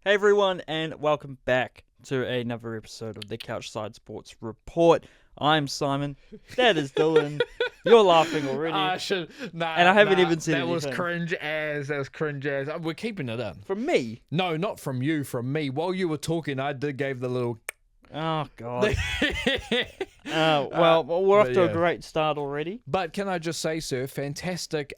Hey everyone, and welcome back to another episode of the CouchSide Sports Report. I'm Simon. That is Dylan. You're laughing already. And I haven't even said anything. That was cringe as. We're keeping it in. From me? No, not from you. From me. While you were talking, I gave the little. Oh God. Well, we're off to a great start already. But can I just say, sir, fantastic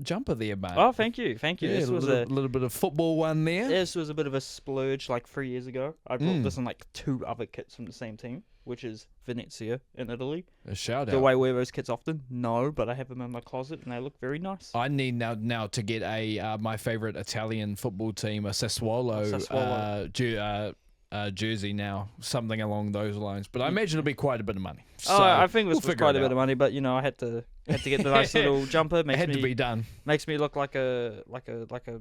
jumper there, mate. Oh, thank you. Yeah, This was a little bit of football one there. This was a bit of a splurge like 3 years ago. I brought this in like 2 other kits from the same team, which is Venezia in Italy. A shout out. Do I wear those kits often? No, but I have them in my closet and they look very nice. I need now to get a my favorite Italian football team, a Sassuolo. Jersey now, something along those lines. But I imagine it'll be quite a bit of money. So I think this was quite a bit of money, but I had to get the nice little jumper. It had to be done. Makes me look like a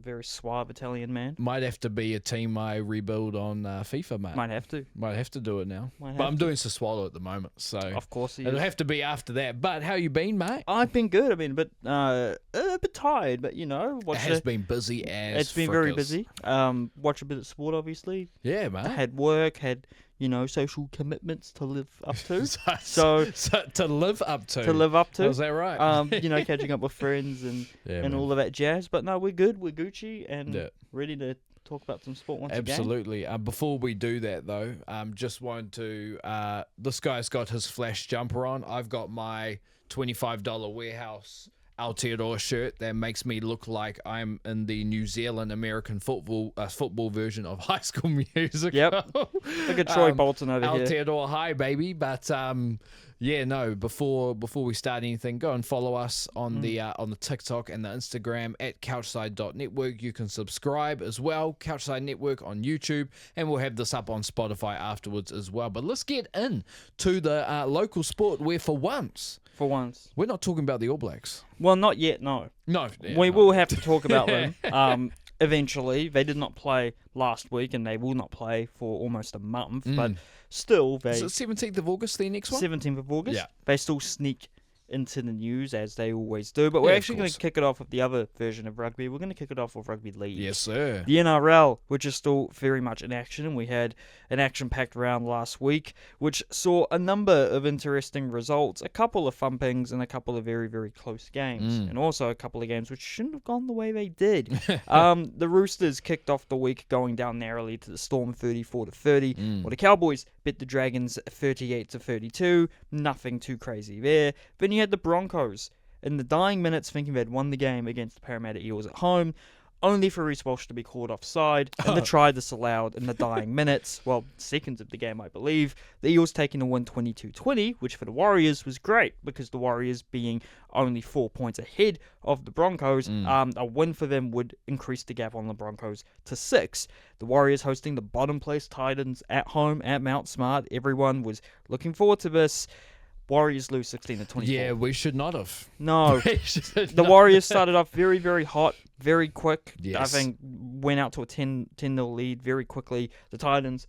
very suave Italian man. Might have to be a team I rebuild on FIFA, mate. Might have to. Might have to do it now. But I'm doing Sassuolo at the moment, so of course it'll have to be after that. But how you been, mate? I've been good. A bit tired, but it has been busy as. It's been very busy. Watch a bit of sport, obviously. Yeah, mate. Had work. Had social commitments to live up to. so to live up to. To live up to. Was that right? Catching up with friends and all of that jazz. But no, we're good. We're Gucci and ready to talk about some sport once again. Absolutely. Before we do that, though, just wanted to... this guy's got his Flash jumper on. I've got my $25 Warehouse Aotearoa shirt that makes me look like I'm in the New Zealand American football version of High School Musical. Yep. Look at Troy Bolton over here. Aotearoa High, baby. But before we start anything, go and follow us on the TikTok and the Instagram at CouchSide.network. You can subscribe as well, CouchSide Network on YouTube, and we'll have this up on Spotify afterwards as well. But let's get in to the local sport where for once we're not talking about the All Blacks. Well, not yet, no. No. We will have to talk about them eventually. They did not play last week, and they will not play for almost a month. But still, Is it 17th of August, the next one? 17th of August. Yeah. They still sneak into the news, as they always do. But we're actually going to kick it off with the other version of rugby. We're going to kick it off with rugby league. Yes, sir. The NRL, which is still very much in action, and we had an action-packed round last week, which saw a number of interesting results, a couple of thumpings, and a couple of very, very close games, and also a couple of games which shouldn't have gone the way they did. The Roosters kicked off the week going down narrowly to the Storm 34-30, while the Cowboys bit the Dragons 38-32. Nothing too crazy there. Then you had the Broncos in the dying minutes thinking they'd won the game against the Parramatta Eels at home, only for Reece Walsh to be called offside, and the try disallowed in the dying minutes, seconds of the game, I believe. The Eels taking a win 22-20, which for the Warriors was great, because the Warriors being only 4 points ahead of the Broncos, a win for them would increase the gap on the Broncos to 6. The Warriors hosting the bottom place Titans at home at Mount Smart. Everyone was looking forward to this. Warriors lose 16-24. Yeah, we should not have. No. The Warriors started off very, very hot, very quick. Yes. I think went out to a 10-0 lead very quickly. The Titans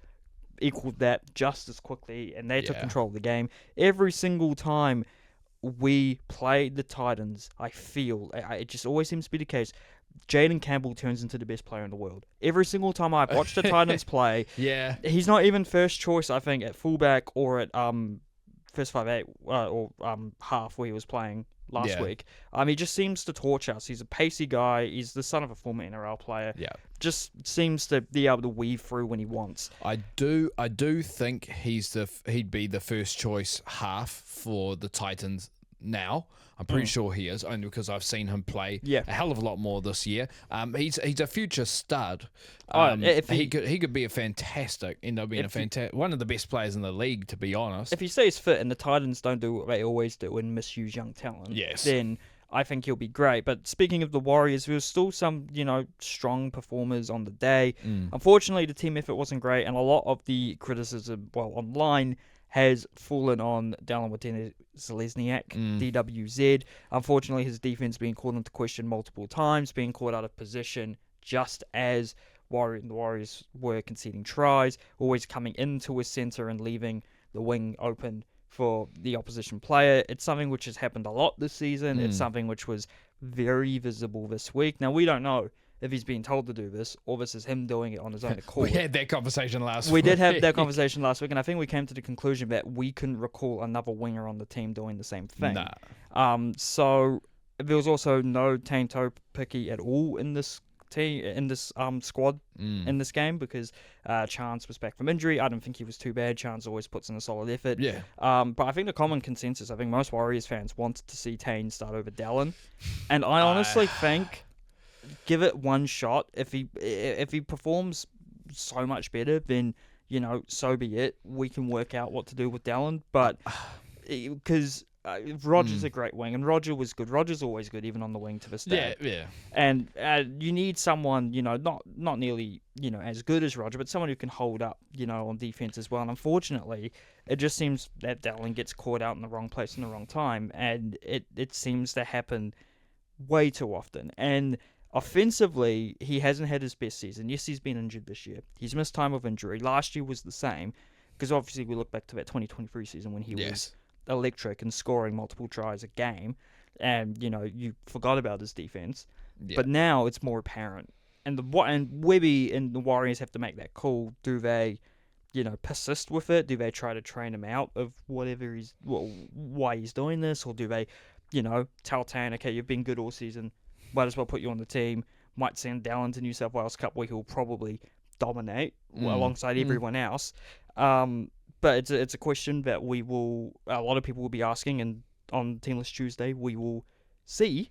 equaled that just as quickly, and they took control of the game. Every single time we played the Titans, I feel, it just always seems to be the case, Jaden Campbell turns into the best player in the world. Every single time I've watched the Titans play, he's not even first choice, I think, at fullback or at first 5'8", or half where he was playing last week. He just seems to torch us. He's a pacey guy. He's the son of a former NRL player. Yeah, just seems to be able to weave through when he wants. I do think he'd be the first choice half for the Titans now. I'm pretty sure he is, only because I've seen him play a hell of a lot more this year. He's a future stud. He could be end up being one of the best players in the league, to be honest. If he stays fit and the Titans don't do what they always do and misuse young talent, then I think he'll be great. But speaking of the Warriors, there was still some, strong performers on the day. Unfortunately, the team effort wasn't great, and a lot of the criticism, online, has fallen on Dallin Watene-Zelezniak, DWZ. Unfortunately, his defense being called into question multiple times, being caught out of position just as the Warriors were conceding tries, always coming into his center and leaving the wing open for the opposition player. It's something which has happened a lot this season. It's something which was very visible this week. Now, we don't know if he's being told to do this, or this is him doing it on his own accord. We had that conversation last week. We did have that conversation last week, and I think we came to the conclusion that we couldn't recall another winger on the team doing the same thing. Nah. So there was also no Tane Topiki at all in this team, in this squad in this game, because Chance was back from injury. I don't think he was too bad. Chance always puts in a solid effort. Yeah. But I think the common consensus, I think most Warriors fans wanted to see Tane start over Dallin, and I honestly think give it one shot. If he performs so much better, then so be it. We can work out what to do with Dallin, but because. Roger's a great wing, and Roger was good. Roger's always good, even on the wing to this day. Yeah. And you need someone, not nearly, as good as Roger, but someone who can hold up, on defense as well. And unfortunately, it just seems that Dallin gets caught out in the wrong place in the wrong time, and it seems to happen way too often. And offensively, he hasn't had his best season. Yes, he's been injured this year. He's missed time of injury. Last year was the same, because obviously we look back to that 2023 season when he was electric and scoring multiple tries a game, and you forgot about his defense. But now it's more apparent, and Webby and the Warriors have to make that call. Do they persist with it? Do they try to train him out of whatever why he's doing this, or do they tell Tan, okay, you've been good all season, might as well put you on the team, might send Dallin to New South Wales Cup where he'll probably dominate alongside everyone else. But it's a question that a lot of people will be asking, and on Teamless Tuesday we will see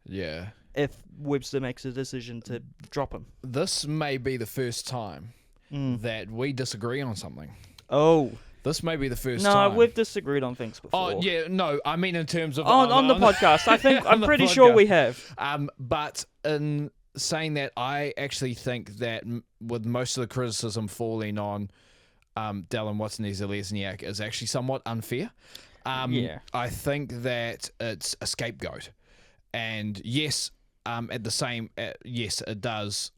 if Webster makes a decision to drop him. This may be the first time that we disagree on something. Oh. This may be the first time. No, we've disagreed on things before. Oh, yeah, no, I mean in terms of... On the podcast, I think, I'm pretty sure we have. But in saying that, I actually think that with most of the criticism falling on Dallin Watson-Zelezniak is actually somewhat unfair. I think that it's a scapegoat. And yes, yes, it does,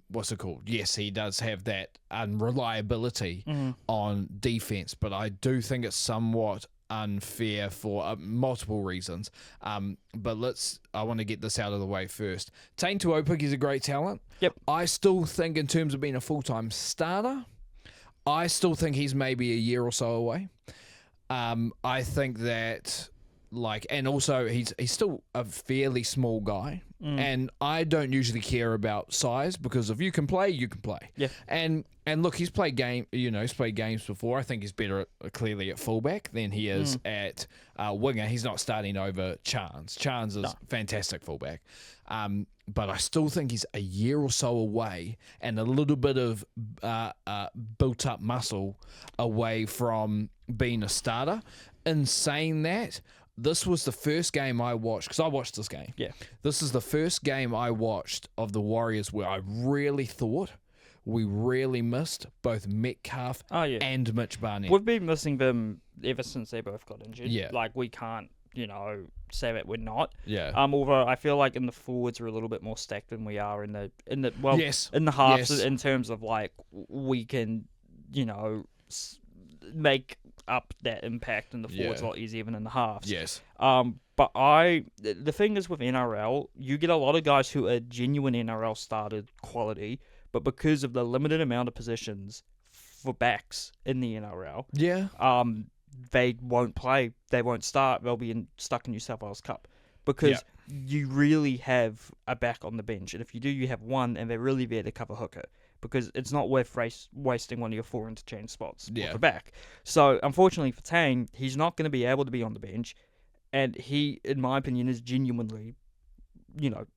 what's it called? Yes, he does have that unreliability on defense, but I do think it's somewhat unfair for multiple reasons. But I want to get this out of the way first. Tane Tuopik is a great talent. Yep. I still think in terms of being a full-time starter, I still think he's maybe a year or so away. I think that, and also he's still a fairly small guy. And I don't usually care about size, because if you can play, you can play. Yeah. And look, he's played he's played games before. I think he's better clearly at fullback than he is at winger. He's not starting over Chance. Chance is fantastic fullback. But I still think he's a year or so away, and a little bit of built up muscle away from being a starter. In saying that, this was the first game I watched, because I watched this game. Yeah. This is the first game I watched of the Warriors where I really thought we really missed both Metcalf and Mitch Barnett. We've been missing them ever since they both got injured. Yeah. We can't, say that we're not. Yeah. Although I feel like in the forwards we're a little bit more stacked than we are in the in the halves, in terms of we can, make up that impact in the forwards a lot easier than in the halves. Yes. But the thing is with NRL, you get a lot of guys who are genuine NRL started quality, but because of the limited amount of positions for backs in the NRL, they won't play, they won't start, they'll be stuck in New South Wales Cup. Because you really have a back on the bench, and if you do, you have one, and they're really there to cover hooker. Because it's not worth wasting one of your 4 interchange spots with a back. So, unfortunately for Tane, he's not going to be able to be on the bench. And he, in my opinion, is genuinely,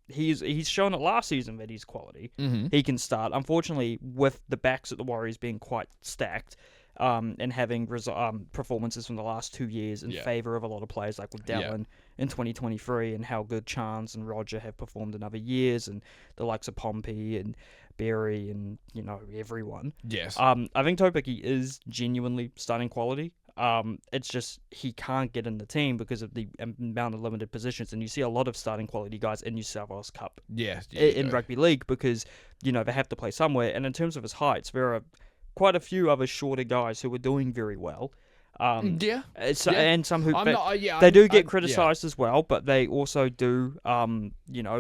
he's shown it last season that he's quality. Mm-hmm. He can start. Unfortunately, with the backs at the Warriors being quite stacked, and having performances from the last 2 years in favour of a lot of players, like with Dallin in 2023, and how good Chance and Roger have performed in other years, and the likes of Pompey and Berry and everyone. Yes. I think Topiki is genuinely starting quality. It's just he can't get in the team because of the amount of limited positions, and you see a lot of starting quality guys in New South Wales Cup in rugby league, because they have to play somewhere. And in terms of his heights, there are quite a few other shorter guys who are doing very well. And some who they do get criticised as well, but they also do,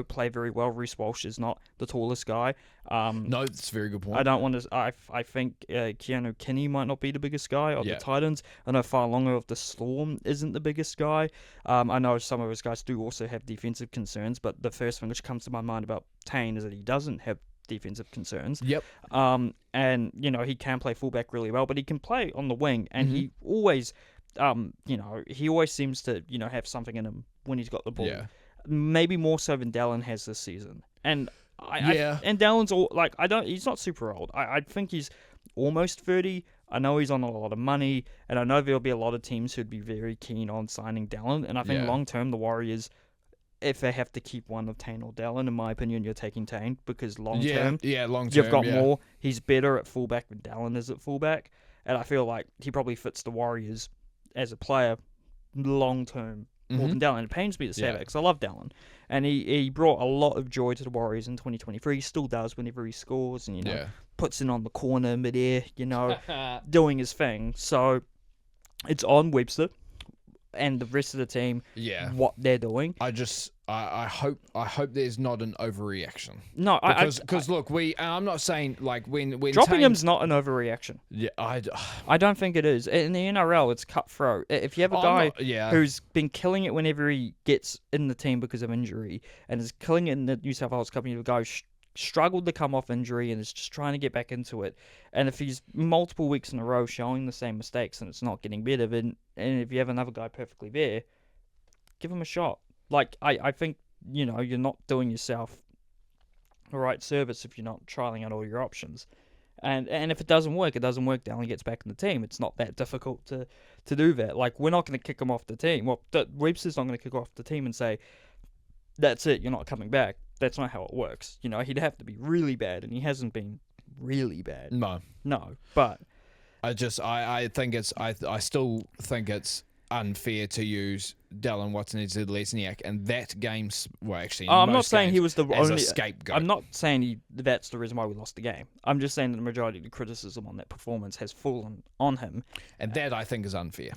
play very well. Reece Walsh is not the tallest guy. No, that's a very good point. I don't want to. I think Keanu Kinney might not be the biggest guy of the Titans. I know Farlonger of the Storm isn't the biggest guy. I know some of his guys do also have defensive concerns, but the first thing which comes to my mind about Tane is that he doesn't have defensive concerns. Yep. And he can play fullback really well, but he can play on the wing, and he always, he always seems to, have something in him when he's got the ball. Yeah. Maybe more so than Dallin has this season. And and Dallin's he's not super old. I think he's almost 30. I know he's on a lot of money, and I know there'll be a lot of teams who'd be very keen on signing Dallin. And I think long term, the Warriors, if they have to keep one of Tane or Dallin, in my opinion, you're taking Tane, because long term, you've got more. He's better at fullback than Dallin is at fullback, and I feel like he probably fits the Warriors as a player long term more than Dallin. It pains me to say that, because I love Dallin, and he brought a lot of joy to the Warriors in 2023. He still does whenever he scores, and puts it on the corner midair, doing his thing. So it's on Webster and the rest of the team, what they're doing. I hope there's not an overreaction. No, because look, I'm not saying like when dropping him's not an overreaction. Yeah, I don't think it is. In the NRL, it's cutthroat. If you have a guy who's been killing it whenever he gets in the team because of injury, and is killing it in the New South Wales Cup, you have a guy who struggled to come off injury and is just trying to get back into it, and if he's multiple weeks in a row showing the same mistakes and it's not getting better, then, and if you have another guy perfectly there, give him a shot. Like, I think, you're not doing yourself the right service if you're not trialing out all your options. And if it doesn't work, Dallin gets back in the team. It's not that difficult to do that. Like, we're not going to kick him off the team. Well, Webster's not going to kick off the team and say, that's it, you're not coming back. That's not how it works. He'd have to be really bad, and he hasn't been really bad. No, but I still think it's unfair to use Dallin Watson as a Lesniak, and that game's I'm not saying he was the only scapegoat. I'm not saying that's the reason why we lost the game. I'm just saying that the majority of the criticism on that performance has fallen on him, and that I think is unfair.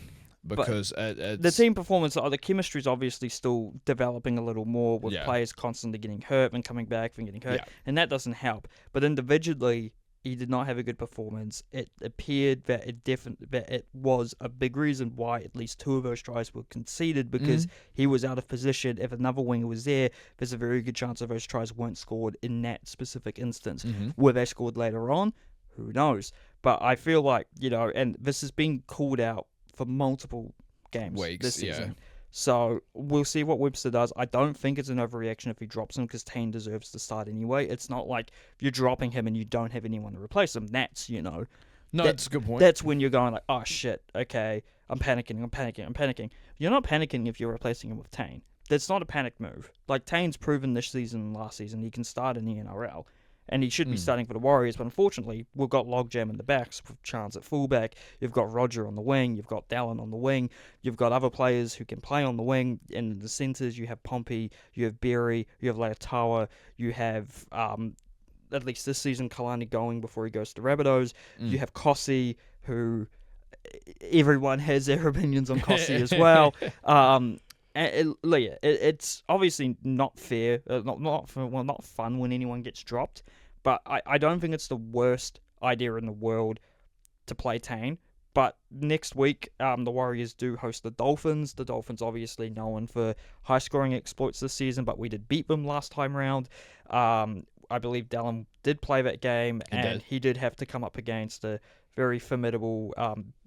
Because the team performance, the chemistry is obviously still developing a little more with players constantly getting hurt and coming back and getting hurt, and that doesn't help. But individually, he did not have a good performance. It appeared that it was a big reason why at least two of those tries were conceded, because he was out of position. If another winger was there, there's a very good chance that those tries weren't scored in that specific instance. Were they scored later on? Who knows? But I feel like, and this has been called out for multiple games this season. So we'll see what Webster does. I don't think it's an overreaction if he drops him, because Tane deserves to start anyway. It's not like you're dropping him and you don't have anyone to replace him. That's, No, that's a good point. That's when you're going like, oh shit, okay, I'm panicking. You're not panicking if you're replacing him with Tane. That's not a panic move. Like, Tane's proven this season and last season he can start in the NRL. And he should be starting for the Warriors, but unfortunately, we've got logjam in the backs with Chance at fullback. You've got Roger on the wing. You've got Dallin on the wing. You've got other players who can play on the wing. In the centres, you have Pompey, you have Berry, you have Leotawa, you have, at least this season, Kalani going before he goes to Rabbitohs. You have Kossi, who everyone has their opinions on Kossi as well. It's obviously not fair, not fun when anyone gets dropped, but I don't think it's the worst idea in the world to play Tane. But next week, the Warriors do host the Dolphins. The Dolphins obviously known for high-scoring exploits this season, but we did beat them last time round. I believe Dallin did play that game, he did have to come up against a very formidable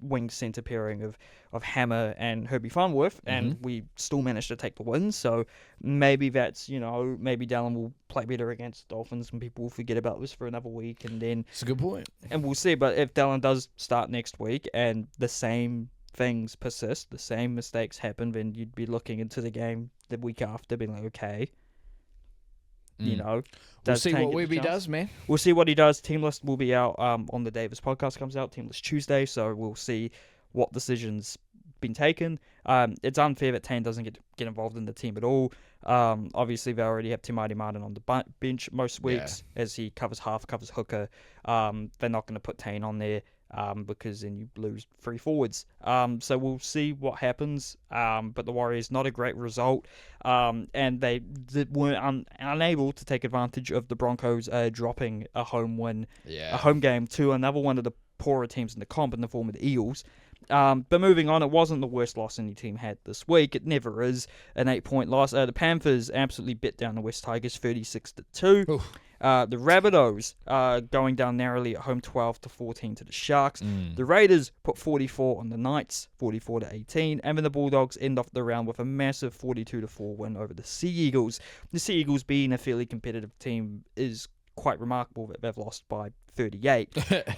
wing centre pairing of Hammer and Herbie Farnworth, and we still managed to take the win. So maybe that's, maybe Dallin will play better against the Dolphins and people will forget about this for another week, and then it's a good point. And we'll see. But if Dallin does start next week and the same things persist, the same mistakes happen, then you'd be looking into the game the week after being like, okay, we'll see what Webby does, man. We'll see what he does. Team list will be out on the day this podcast comes out. Team list Tuesday, so we'll see what decisions been taken. It's unfair that Tane doesn't get involved in the team at all. Obviously, they already have Timati Martin on the bench most weeks as he covers half, covers hooker. They're not going to put Tane on there. because then you lose 3 forwards. So we'll see what happens. But the Warriors, not a great result, and they weren't unable to take advantage of the Broncos dropping a home game to another one of the poorer teams in the comp in the form of the Eagles. But moving on, it wasn't the worst loss any team had this week. It never is. An 8-point loss. The Panthers absolutely bit down the West Tigers 36-2. The Rabbitohs going down narrowly at home 12-14 to the Sharks. The Raiders put 44 on the Knights, 44-18. And then the Bulldogs end off the round with a massive 42-4 win over the Sea Eagles. The Sea Eagles, being a fairly competitive team, is quite remarkable that they've lost by 38.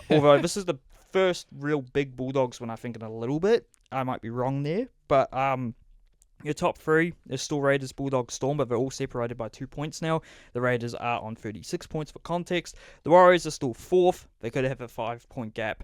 Although this is the first real big Bulldogs when I think in a little bit. I might be wrong there. But your top three is still Raiders, Bulldogs, Storm, but they're all separated by 2 points now. The Raiders are on 36 points for context. The Warriors are still fourth. They could have a 5-point gap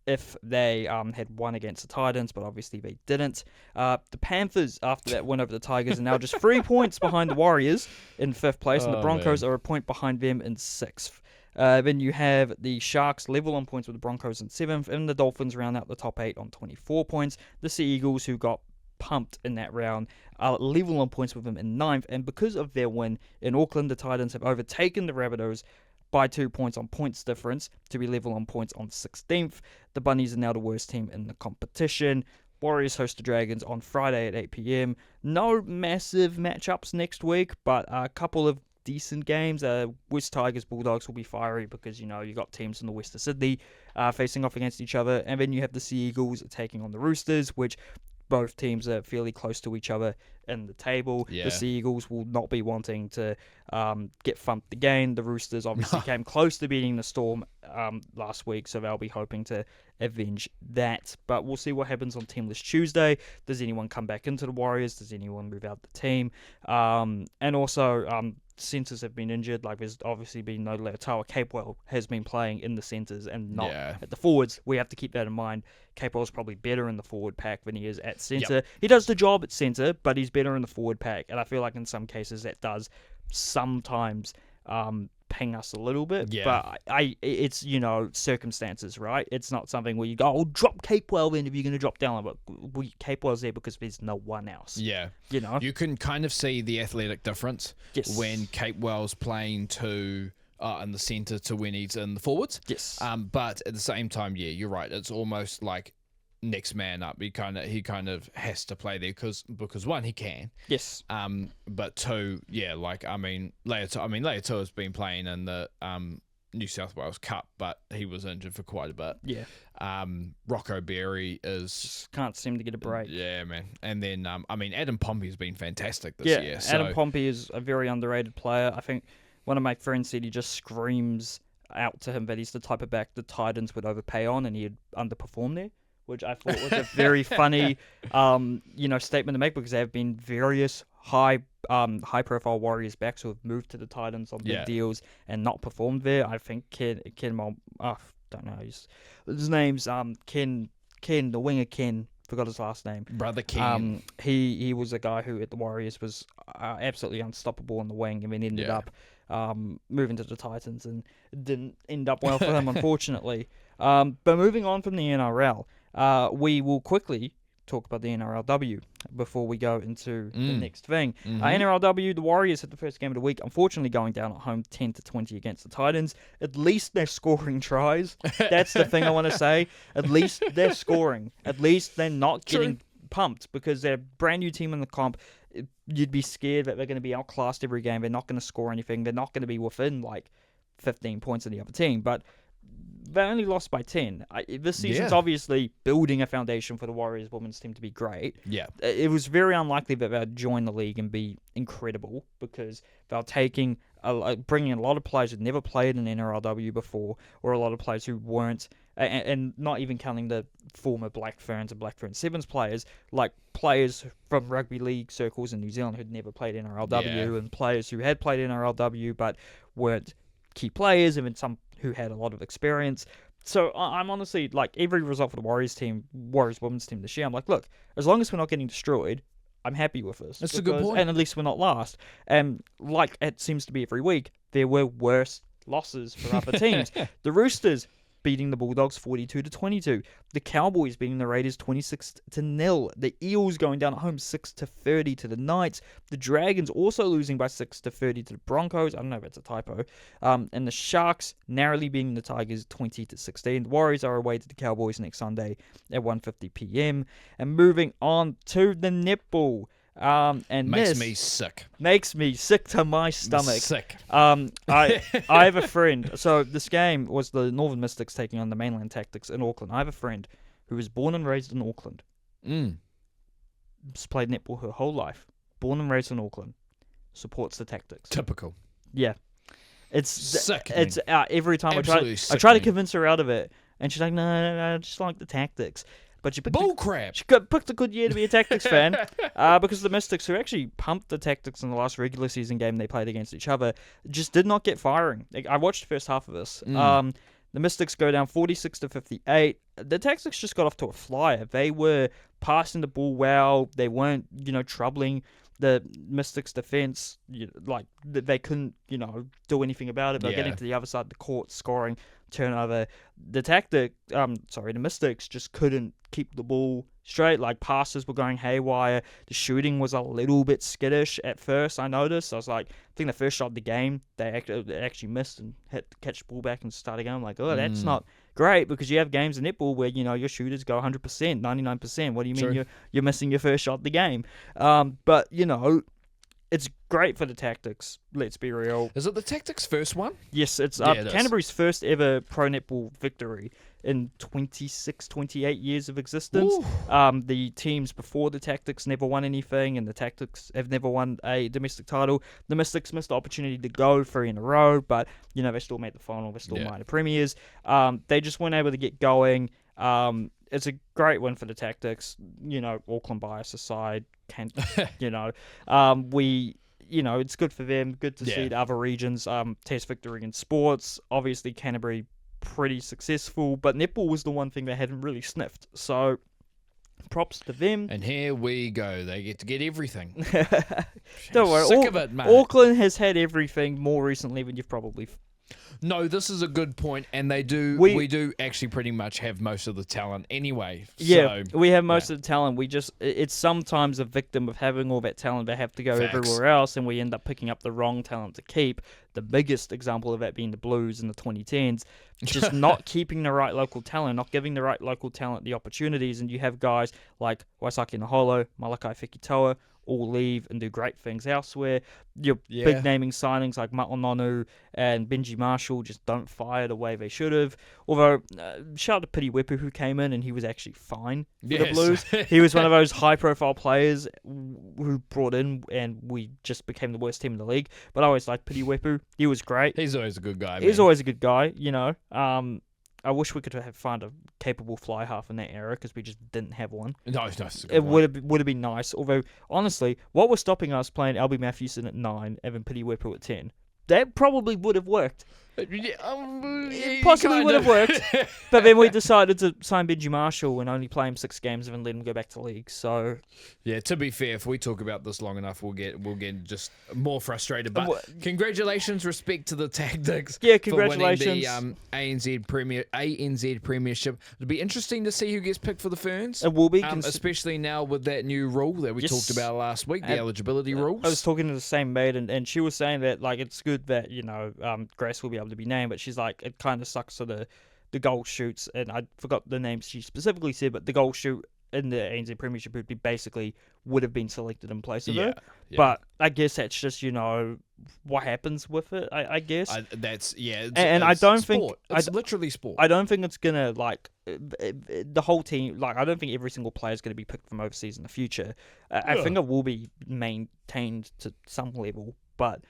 if they had won against the Titans, but obviously they didn't. The Panthers, after that win over the Tigers, are now just 3 points behind the Warriors in 5th place, and the Broncos are a point behind them in 6th. Then you have the Sharks level on points with the Broncos in 7th, and the Dolphins round out the top 8 on 24 points. The Sea Eagles, who got pumped in that round, are level on points with them in 9th, and because of their win in Auckland, the Titans have overtaken the Rabbitohs by 2 points on points difference to be level on points on 16th. The Bunnies are now the worst team in the competition. Warriors host the Dragons on Friday at 8 p.m. No massive matchups next week, but a couple of decent games. West Tigers, Bulldogs will be fiery because, you got teams in the west of Sydney facing off against each other. And then you have the Sea Eagles taking on the Roosters, which both teams are fairly close to each other in the table. Yeah. The Sea Eagles will not be wanting to get thumped again. The Roosters obviously came close to beating the Storm last week, so they'll be hoping to avenge that. But we'll see what happens on Teamless Tuesday. Does anyone come back into the Warriors? Does anyone move out the team? And also, centres have been injured. Like, there's obviously been no Leotawa. Capewell has been playing in the centres and not at the forwards. We have to keep that in mind. Capewell's probably better in the forward pack than he is at centre. Yep. He does the job at centre, but he's better in the forward pack. And I feel like in some cases that does sometimes ping us a little bit. Yeah. But it's, circumstances, right? It's not something where you go, drop Capewell in if you're going to drop down. But Capewell's there because there's no one else. Yeah. You can kind of see the athletic difference when Capewell's playing to in the centre to when he's in the forwards. Yes. But at the same time, you're right. It's almost like next man up. He kind of has to play there because one, he can. Yes. But two, Leotawa has been playing in the New South Wales Cup, but he was injured for quite a bit. Yeah. Rocco Berry just can't seem to get a break. Yeah, man. And then Adam Pompey's been fantastic this year. So. Adam Pompey is a very underrated player. I think one of my friends said he just screams out to him that he's the type of back the Titans would overpay on, and he'd underperform there, which I thought was a very funny, statement to make, because there have been various high-profile Warriors backs who have moved to the Titans on big deals and not performed there. I think Ken, I don't know his name's Ken, the winger Ken. Forgot his last name. Brother Ken. He was a guy who at the Warriors was absolutely unstoppable on the wing, and then ended up moving to the Titans, and it didn't end up well for him, unfortunately. But moving on from the NRL, we will quickly talk about the NRLW before we go into the next thing. NRLW, the Warriors had the first game of the week, unfortunately going down at home 10-20 against the Titans. At least they're scoring tries. That's the thing I want to say. At least they're scoring. At least they're not getting pumped, because they're a brand new team in the comp. You'd be scared that they're going to be outclassed every game. They're not going to score anything. They're not going to be within 15 points of the other team. But they only lost by 10. This season's obviously building a foundation for the Warriors women's team to be great. Yeah. It was very unlikely that they'd join the league and be incredible, because they're bringing in a lot of players who'd never played in NRLW before, or a lot of players who weren't, and not even counting the former Black Ferns and Black Fern Sevens players, like players from rugby league circles in New Zealand who'd never played NRLW, and players who had played NRLW but weren't key players, and then some who had a lot of experience. So I'm honestly, every result for the Warriors women's team this year, I'm like, look, as long as we're not getting destroyed, I'm happy with this. That's a good point. And at least we're not last. And like it seems to be every week, there were worse losses for other teams. The Roosters beating the Bulldogs 42-22. The Cowboys beating the Raiders 26-0. The Eels going down at home 6-30 to the Knights. The Dragons also losing by 6-30 to the Broncos. I don't know if it's a typo. And the Sharks narrowly beating the Tigers 20-16. The Warriors are away to the Cowboys next Sunday at 1:50 p.m. And moving on to the netball. And makes this me sick. Makes me sick to my stomach. Sick. I have a friend. So this game was the Northern Mystics taking on the Mainland Tactics in Auckland. I have a friend who was born and raised in Auckland. Just played netball her whole life. Born and raised in Auckland. Supports the Tactics. Typical. Yeah. It's sick. It's every time I try to convince her out of it, and she's like, no, I just like the Tactics. But she picked bullcrap. She picked a good year to be a Tactics fan, because the Mystics, who actually pumped the Tactics in the last regular season game they played against each other, just did not get firing. I watched the first half of this. The Mystics go down 46-58. The Tactics just got off to a flyer. They were passing the ball well. They weren't, troubling the Mystics' defense. They couldn't, do anything about it. But getting to the other side of the court, scoring, turnover. The Mystics just couldn't keep the ball straight. Like, passes were going haywire. The shooting was a little bit skittish at first, I noticed. I was like, I think the first shot of the game, they actually missed and had to catch the ball back and start again. I'm like, that's not great, because you have games in netball where, your shooters go 100%, 99%. What do you mean you're missing your first shot of the game? But, it's great for the Tactics, let's be real. Is it the Tactics' first one? Yes, it's Canterbury's first ever pro netball victory in 28 years of existence. The teams before the Tactics never won anything, and the Tactics have never won a domestic title. The Mystics missed the opportunity to go 3 in a row, but, they still made the final. They're still minor premiers. They just weren't able to get going. It's a great win for the Tactics. Auckland bias aside, it's good for them. Good to see the other regions test victory in sports. Obviously, Canterbury pretty successful, but netball was the one thing they hadn't really sniffed. So, props to them. And here we go. They get to get everything. Don't worry. Sick of it, mate. Auckland has had everything more recently than you've probably. No, this is a good point, and we do actually pretty much have most of the talent anyway. Yeah, we have most of the talent. It's sometimes a victim of having all that talent. They have to go everywhere else, and we end up picking up the wrong talent to keep. The biggest example of that being the Blues in the 2010s, just not keeping the right local talent, not giving the right local talent the opportunities, and you have guys like Waisake Naholo, Malakai Fekitoa, all leave and do great things elsewhere. Your big naming signings like Ma'ononu and Benji Marshall just don't fire the way they should have. Although, shout out to Piti Wepu, who came in and he was actually fine for the Blues. He was one of those high-profile players who brought in, and we just became the worst team in the league. But I always liked Piti Wepu. He was great. He's always a good guy, He's always a good guy, I wish we could have found a capable fly half in that era, because we just didn't have one. No, it would have been nice. Although, honestly, what was stopping us playing Albie Matthewson at 9, Evan Piti Wepu at 10? That probably would have worked. It possibly would have worked. But then we decided to sign Benji Marshall and only play him 6 games and then let him go back to league. So, yeah, to be fair, if we talk about this long enough, we'll get just more frustrated. But congratulations, respect to the Tactics. Yeah, congratulations. For winning the ANZ Premiership. It'll be interesting to see who gets picked for the Ferns. It will be, especially now with that new rule that we talked about last week, the eligibility rules. I was talking to the same mate, and she was saying that it's good that Grace will be able to be named, but she's like, it kind of sucks for the goal shoots, and I forgot the names she specifically said, but the goal shoot in the ANZ Premiership would have been selected in place of her. Yeah. But I guess that's just what happens with it. I guess I don't think it's literally sport. I don't think it's gonna the whole team. I don't think every single player is gonna be picked from overseas in the future. I think it will be maintained to some level, but.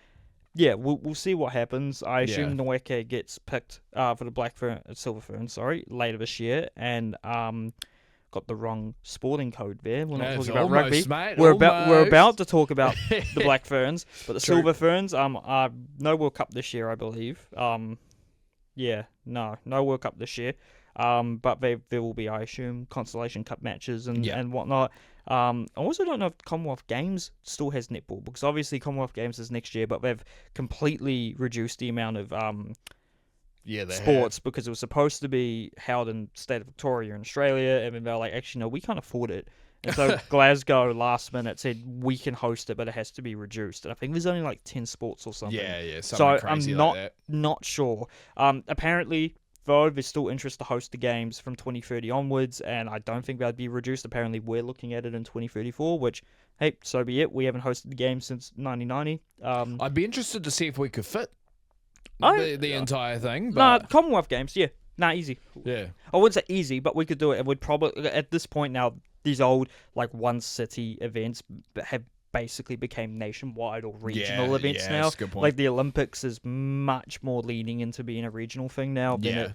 Yeah, we'll see what happens. I assume Nweke gets picked for the Silver Ferns, later this year, and got the wrong sporting code there. We're not talking about rugby. Mate, we're about to talk about the Black Ferns, but the Silver Ferns are no World Cup this year, I believe. No World Cup this year. But there will be, I assume, Constellation Cup matches and whatnot. I also don't know if Commonwealth Games still has netball, because obviously Commonwealth Games is next year, but they've completely reduced the amount of sports because it was supposed to be held in the state of Victoria in Australia, and then they were like, actually, no, we can't afford it. And so Glasgow last minute said we can host it, but it has to be reduced. And I think there's only like 10 sports or something. Yeah, so crazy I'm like that. not sure. Apparently, though, there's still interest to host the games from 2030 onwards, and I don't think that'd be reduced. Apparently, we're looking at it in 2034, which, hey, so be it. We haven't hosted the game since 1990. I'd be interested to see if we could fit the entire thing. But... Commonwealth Games, yeah. Easy. Yeah. I wouldn't say easy, but we could do it. It would probably, at this point now, these old, like, one city events have basically became nationwide or regional events now. That's a good point. Like, the Olympics is much more leaning into being a regional thing now than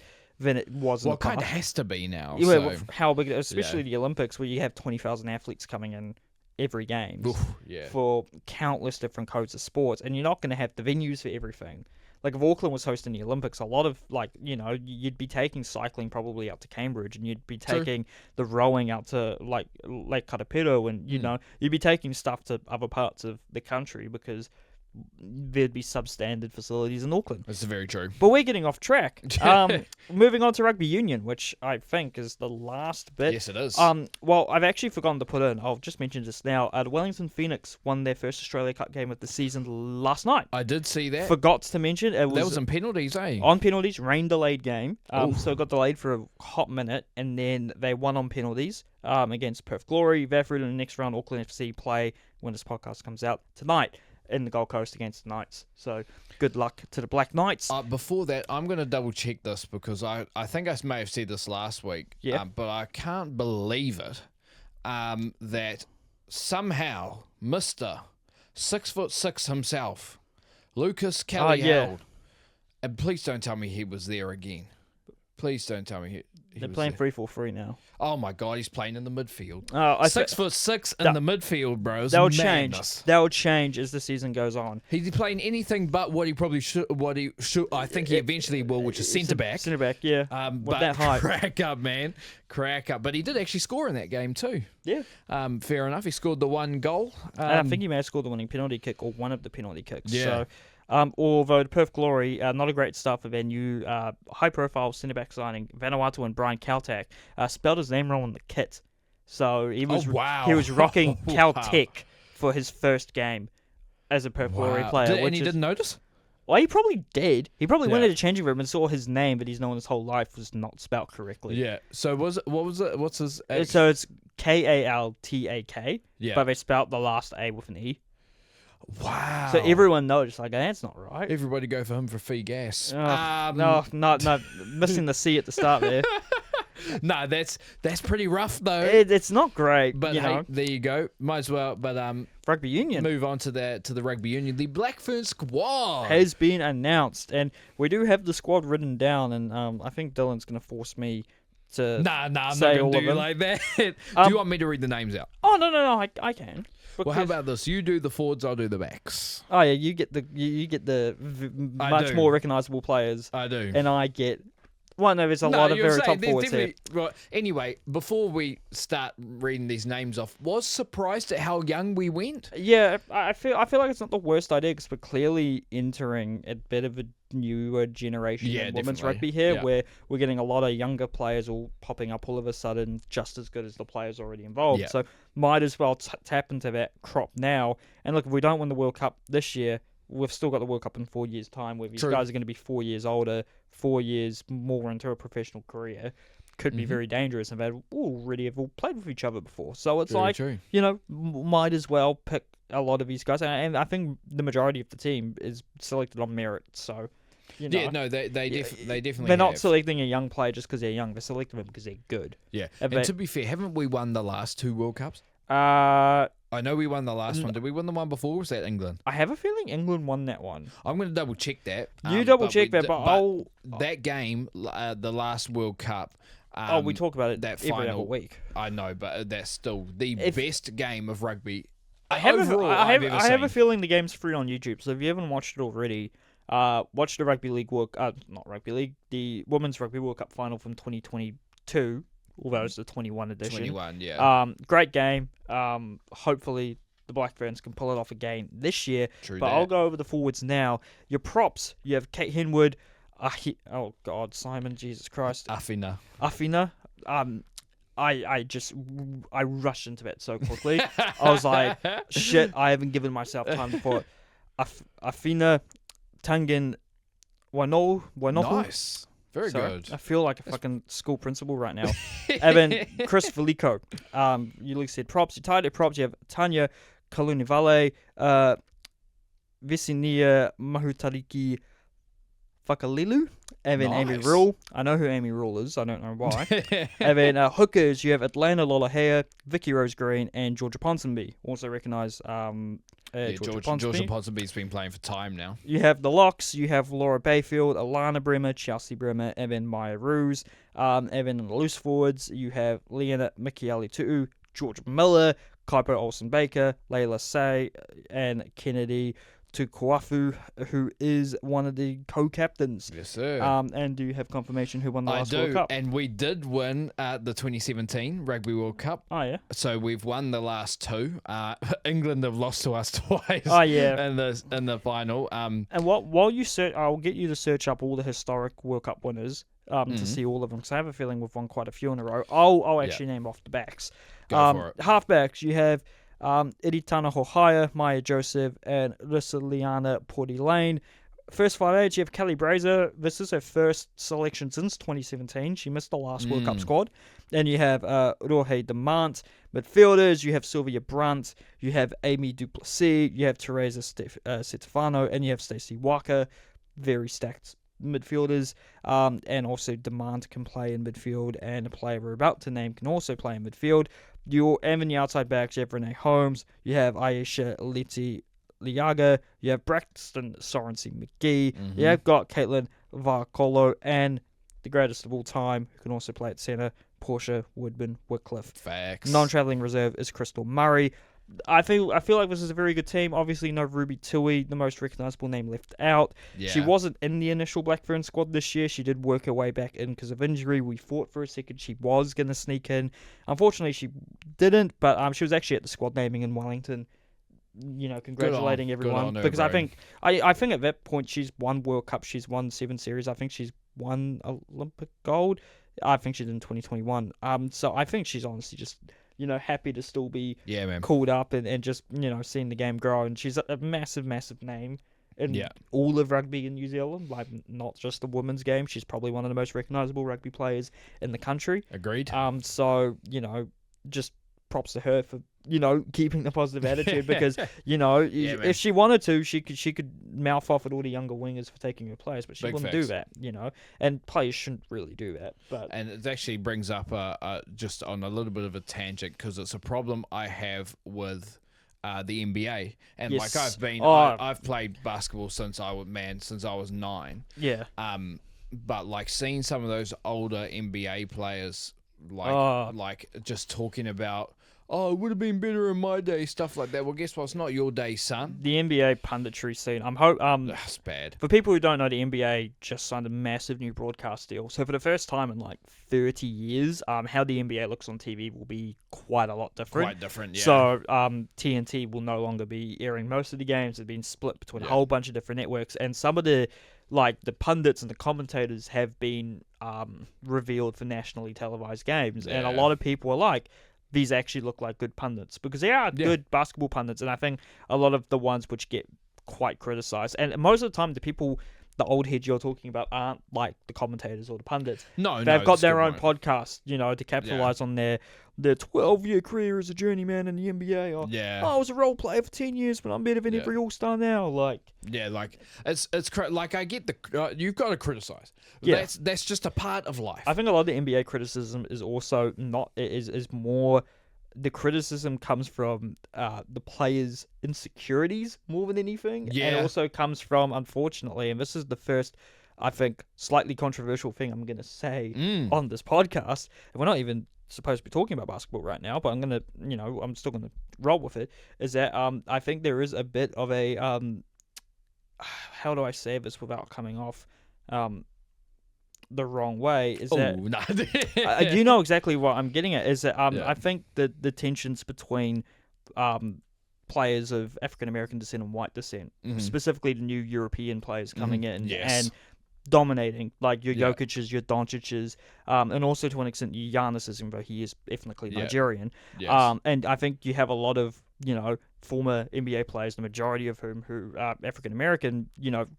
it was in the past. Well, it kind of has to be now. Yeah, how big, especially the Olympics, where you have 20,000 athletes coming in every game for countless different codes of sports, and you're not going to have the venues for everything. Like, if Auckland was hosting the Olympics, a lot of, like, you'd be taking cycling probably out to Cambridge, and you'd be taking the rowing out to, like, Lake Karapiro, and, you'd be taking stuff to other parts of the country because there'd be substandard facilities in Auckland. That's very true. But we're getting off track. Moving on to rugby union, which I think is the last bit. Yes, it is. Well, I've actually forgotten to put in. I'll just mention this now. The Wellington Phoenix won their first Australia Cup game of the season last night. I did see that. Forgot to mention. That was on penalties, eh? On penalties, rain-delayed game. So it got delayed for a hot minute, and then they won on penalties against Perth Glory. They're through to the next round. Auckland FC play, when this podcast comes out, tonight in the Gold Coast against the Knights. So good luck to the Black Knights. Before that, I'm going to double check this because I think I may have said this last week, but I can't believe it that somehow Mr. 6'6" himself, Lucas Kelly-Held, and please don't tell me he was there again. Please don't tell me he They're playing 3-4-3 now. Oh my God, he's playing in the midfield. 6'6" in the midfield, bro. That'll change. That'll change as the season goes on. He's playing anything but what he probably should. What he should. I think he eventually will, which is centre back. Centre back, yeah. But that height. Crack up, man, crack up. But he did actually score in that game too. Yeah. Fair enough. He scored the one goal. And I think he may have scored the winning penalty kick or one of the penalty kicks. Yeah. So, although the Perth Glory, not a great start for their new high-profile centre-back signing, Vanuatu and Brian Caltech, spelled his name wrong on the kit. So he was he was rocking Caltech for his first game as a Perth Glory player. And he didn't notice? Well, he probably did. He probably went into the changing room and saw his name that he's known his whole life was not spelled correctly. Yeah. So what was it? What's his... So it's Kaltak, but they spelled the last A with an E. Wow. So everyone noticed, like, that's not right. Everybody go for him for free gas. No, missing the C at the start there. No, that's pretty rough though. It's not great, but there you go. Might as well. But rugby union. Move on to the rugby union. The Blackfern squad has been announced, and we do have the squad written down. And I think Dylan's going to force me to. Nah, I'm not going to do you like that. Do you want me to read the names out? Oh no, I can. Well, how about this? You do the forwards, I'll do the backs. Oh yeah, you get the much more recognisable players. I do, and I get. Well, no, there's a lot of very top forwards here. Right. Anyway, before we start reading these names off, was surprised at how young we went. Yeah, I feel like it's not the worst idea because we're clearly entering a bit of a newer generation in women's rugby here, where we're getting a lot of younger players all popping up all of a sudden, just as good as the players already involved. Yeah. So might as well tap into that crop now. And look, if we don't win the World Cup this year, we've still got the World Cup in 4 years' time, where these guys are going to be 4 years older, 4 years more into a professional career. Could be very dangerous, and they already have all played with each other before. So it's might as well pick a lot of these guys. And I think the majority of the team is selected on merit. So, they definitely they're not selecting a young player just because they're young. They're selecting them because they're good. Yeah, and to be fair, haven't we won the last 2 World Cups? I know we won the last one. Did we win the one before, or was that England? I have a feeling England won that one. I'm going to double check that. You double check that, but that game, the last World Cup. We talk about it every other week. I know, but that's still the best game of rugby. I have a feeling the game's free on YouTube. So if you haven't watched it already, watch the the Women's Rugby World Cup final from 2022. Although it's the 21 edition. 21, yeah. Great game. Hopefully the Black Ferns can pull it off again this year. True but that. I'll go over the forwards now. Your props, you have Kate Henwood, Oh God, Simon, Jesus Christ, Afina. I rushed into bed so quickly. I was like, shit, I haven't given myself time to put Afina Tangen Wanohu. Nice. Very good. I feel like a fucking school principal right now. And then Chris Felico. You said props. You tied it props. You have Tanya Kalunivale, Visinia Mahutariki Fakalilu, and then Amy Rule. I know who Amy Rule is. I don't know why. And then hookers, you have Atlanta Lolahea, Vicky Rose Green, and Georgia Ponsonby. Also recognise Georgia Ponsonby's been playing for time now. You have the locks. You have Laura Bayfield, Alana Bremer, Chelsea Bremer, and then Maya Ruse. And then in the loose forwards, you have Leona Mikiali Tu'u, George Miller, Kaipo Olsen-Baker, Layla Say, and Kennedy Tukuafu, who is one of the co-captains. Yes, sir. And do you have confirmation who won the last World Cup? And we did win the 2017 Rugby World Cup. Oh, yeah. So we've won the last two. England have lost to us twice. Oh, yeah. in the final. And while you search, I'll get you to search up all the historic World Cup winners to see all of them, because I have a feeling we've won quite a few in a row. I'll actually name off the backs. Go for it. Halfbacks, you have Iritana Hohaya, Maya Joseph, and Lissaliana Porty Lane. First 5'8", you have Kelly Brazer. This is her first selection since 2017. She missed the last World Cup squad. Then you have Rohe Demant. Midfielders, you have Sylvia Brunt. You have Amy Duplessis. You have Teresa Stefano. And you have Stacey Walker. Very stacked midfielders. And also Demant can play in midfield. And a player we're about to name can also play in midfield. And in the outside backs, you have Renee Holmes, you have Aisha Liti Liaga, you have Braxton Sorensen McGee, you have got Caitlin Varcolo, and the greatest of all time, who can also play at centre, Portia Woodman Wycliffe. Facts. Non-travelling reserve is Crystal Murray. I feel like this is a very good team. Obviously, no Ruby Tui, the most recognisable name left out. Yeah. She wasn't in the initial Blackburn squad this year. She did work her way back in because of injury. We thought for a second she was going to sneak in. Unfortunately, she didn't, but she was actually at the squad naming in Wellington, congratulating everyone. Because I think at that point she's won World Cup, she's won 7 series. I think she's won Olympic gold. I think she did in 2021. So I think she's honestly just happy to still be called up and just, seeing the game grow. And she's a massive, massive name in all of rugby in New Zealand, like not just the women's game. She's probably one of the most recognisable rugby players in the country. Agreed. So, just props to her for, keeping the positive attitude because, if she wanted to, she could mouth off at all the younger wingers for taking her place, but she wouldn't do that, and players shouldn't really do that. And it actually brings up just on a little bit of a tangent, because it's a problem I have with the NBA, and yes. I've played basketball since I was 9. Yeah. But like seeing some of those older NBA players, like just talking about, it would have been better in my day, stuff like that. Well, guess what? It's not your day, son. The NBA punditry scene. That's bad. For people who don't know, the NBA just signed a massive new broadcast deal. So for the first time in like 30 years, how the NBA looks on TV will be quite a lot different. Quite different, yeah. So TNT will no longer be airing most of the games. They've been split between a whole bunch of different networks, and some of the pundits and the commentators have been revealed for nationally televised games, and a lot of people are like, these actually look like good pundits, because they are good basketball pundits, and I think a lot of the ones which get quite criticized, and most of the time the old heads you're talking about aren't like the commentators or the pundits. They've got their own podcast, to capitalize on their 12-year career as a journeyman in the NBA. Or, I was a role player for 10 years, but I'm better than every All-Star now. It's like, I get you've got to criticize. Yeah. That's just a part of life. I think a lot of the NBA criticism is also is more. The criticism comes from the players' insecurities more than anything. Yeah. And it also comes from, unfortunately, and this is the first, I think, slightly controversial thing I'm going to say on this podcast. And we're not even supposed to be talking about basketball right now, but I'm going to, I'm still going to roll with it, is that I think there is a bit of a, how do I say this without coming off the wrong way, is that you know exactly what I'm getting at, is that I think that the tensions between players of African American descent and white descent, specifically the new European players coming in, and dominating, like your Jokic's, your Doncic's, and also to an extent your Giannis's, even though he is ethnically Nigerian. Yes. And I think you have a lot of, former NBA players, the majority of whom who are African American,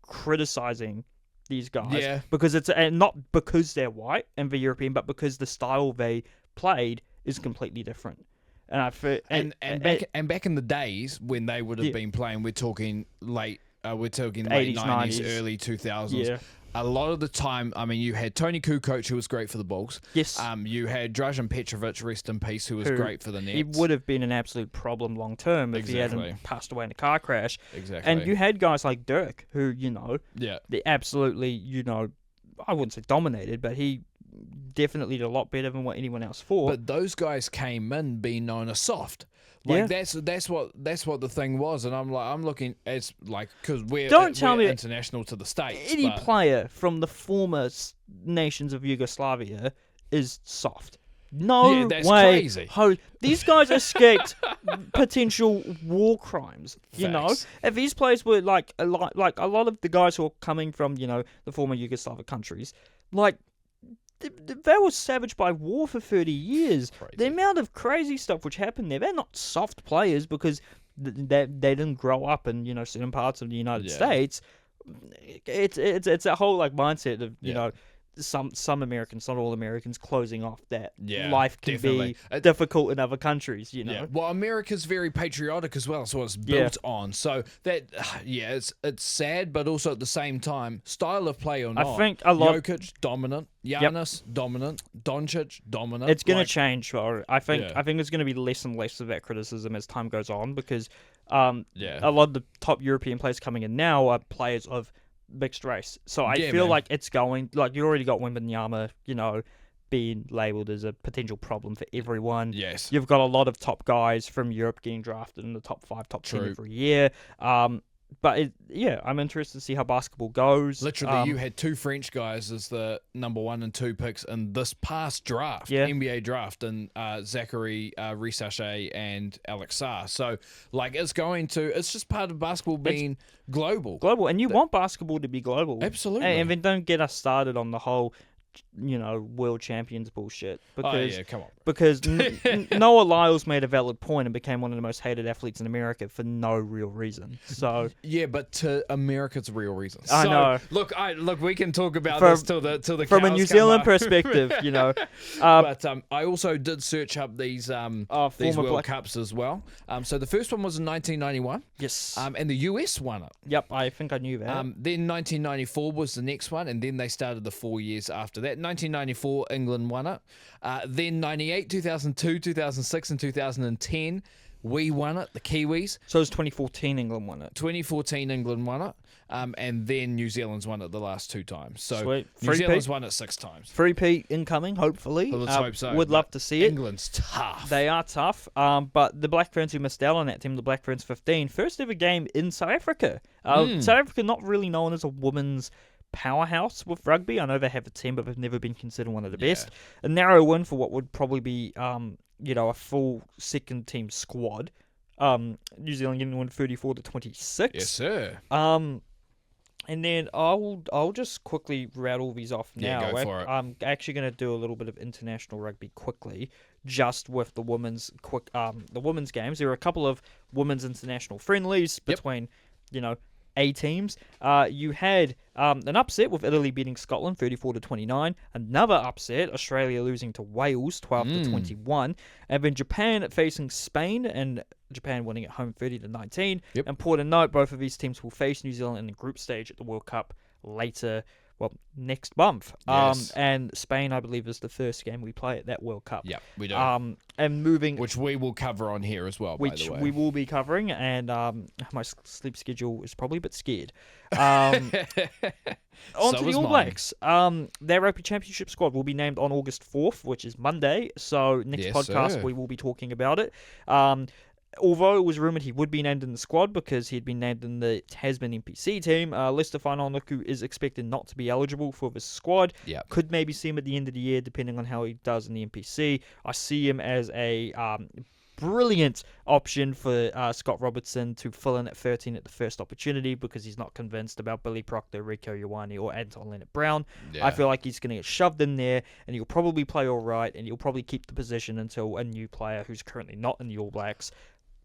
criticizing these guys because and not because they're white and they're European, but because the style they played is completely different. And back in the days when they would have been playing, we're talking late 80s, 90s, early 2000s. Yeah. A lot of the time, I mean, you had Tony Kukoc, who was great for the Bulls. Yes. You had Dražen Petrovic, rest in peace, who was great for the Nets. He would have been an absolute problem long term if he hadn't passed away in a car crash. Exactly. And you had guys like Dirk, who, they absolutely, I wouldn't say dominated, but he definitely did a lot better than what anyone else thought. But those guys came in being known as soft. Like that's what the thing was, and I'm looking as like because we're international to the States. Any player from the former nations of Yugoslavia is soft. No that's way. Crazy. These guys escaped potential war crimes. Facts. If these players were like a lot of the guys who are coming from the former Yugoslav countries, like. They were savaged by war for 30 years. Crazy. The amount of crazy stuff which happened there, they're not soft players because they didn't grow up in certain parts of the United States. It's a whole mindset of some Americans, not all Americans, closing off that life can be difficult in other countries. Well, America's very patriotic as well, so it's built on. So that it's sad, but also at the same time, style of play or not. I think a lot. Jokic dominant, Giannis dominant, Doncic dominant. It's going to change. I think it's going to be less and less of that criticism as time goes on because a lot of the top European players coming in now are players of mixed race. So I feel like it's going, like you already got Wembanyama, being labelled as a potential problem for everyone. Yes. You've got a lot of top guys from Europe getting drafted in the top 5, top 10 every year. But I'm interested to see how basketball goes. Literally, you had 2 French guys as the number 1 and 2 picks in this past draft, NBA draft, and Zachary Rissache and Alex Sarr. So, it's just part of basketball being global. Global, and you want basketball to be global. Absolutely. And then don't get us started on the whole world champions bullshit. Because, come on. Because Noah Lyles made a valid point and became one of the most hated athletes in America for no real reason. So but to America, it's a real reason. I know. Look, we can talk about this till the from a cows New come Zealand up. perspective, But I also did search up these World Cups as well. So the first one was in 1991. Yes. And the US won it. Yep, I think I knew that. Then 1994 was the next one, and then they started the 4 years after that. 1994, England won it. Then 98, 2002, 2006, and 2010, we won it, the Kiwis. So it was 2014 England won it. 2014 England won it. And then New Zealand's won it the last 2 times. So Sweet. New Zealand's won it 6 times. 3-peat incoming, hopefully. Well, let's hope so. Would love to see it. England's tough. They are tough. But the Black Ferns who missed out on that team, the Black Ferns 15, first ever game in South Africa. South Africa not really known as a women's powerhouse with rugby. I know they have a team, but they've never been considered one of the best. A narrow win for what would probably be, a full second team squad. New Zealand getting win 34-26. Yes, sir. And then I'll just quickly rattle these off now. Yeah, go for it. I'm actually going to do a little bit of international rugby quickly, just with the women's games. There are a couple of women's international friendlies between, A teams. You had an upset with Italy beating Scotland 34-29. Another upset, Australia losing to Wales 12-21. And then Japan facing Spain, and Japan winning at home 30-19. Yep. Important note, both of these teams will face New Zealand in the group stage at the World Cup later. Next month. Yes. And Spain, I believe, is the first game we play at that World Cup. Yeah, we do. And moving... Which we will cover on here as well, by the way. Which we will be covering, and my sleep schedule is probably a bit scared. On to the All Blacks. Their Rugby Championship squad will be named on August 4th, which is Monday, so next podcast we will be talking about it. Although it was rumoured he would be named in the squad because he had been named in the Tasman NPC team, Lester Whainauku is expected not to be eligible for the squad. Yep. Could maybe see him at the end of the year, depending on how he does in the NPC. I see him as a brilliant option for Scott Robertson to fill in at 13 at the first opportunity because he's not convinced about Billy Proctor, Rico Ioane, or Anton Leonard-Brown. Yeah. I feel like he's going to get shoved in there, and he'll probably play all right, and he'll probably keep the position until a new player who's currently not in the All Blacks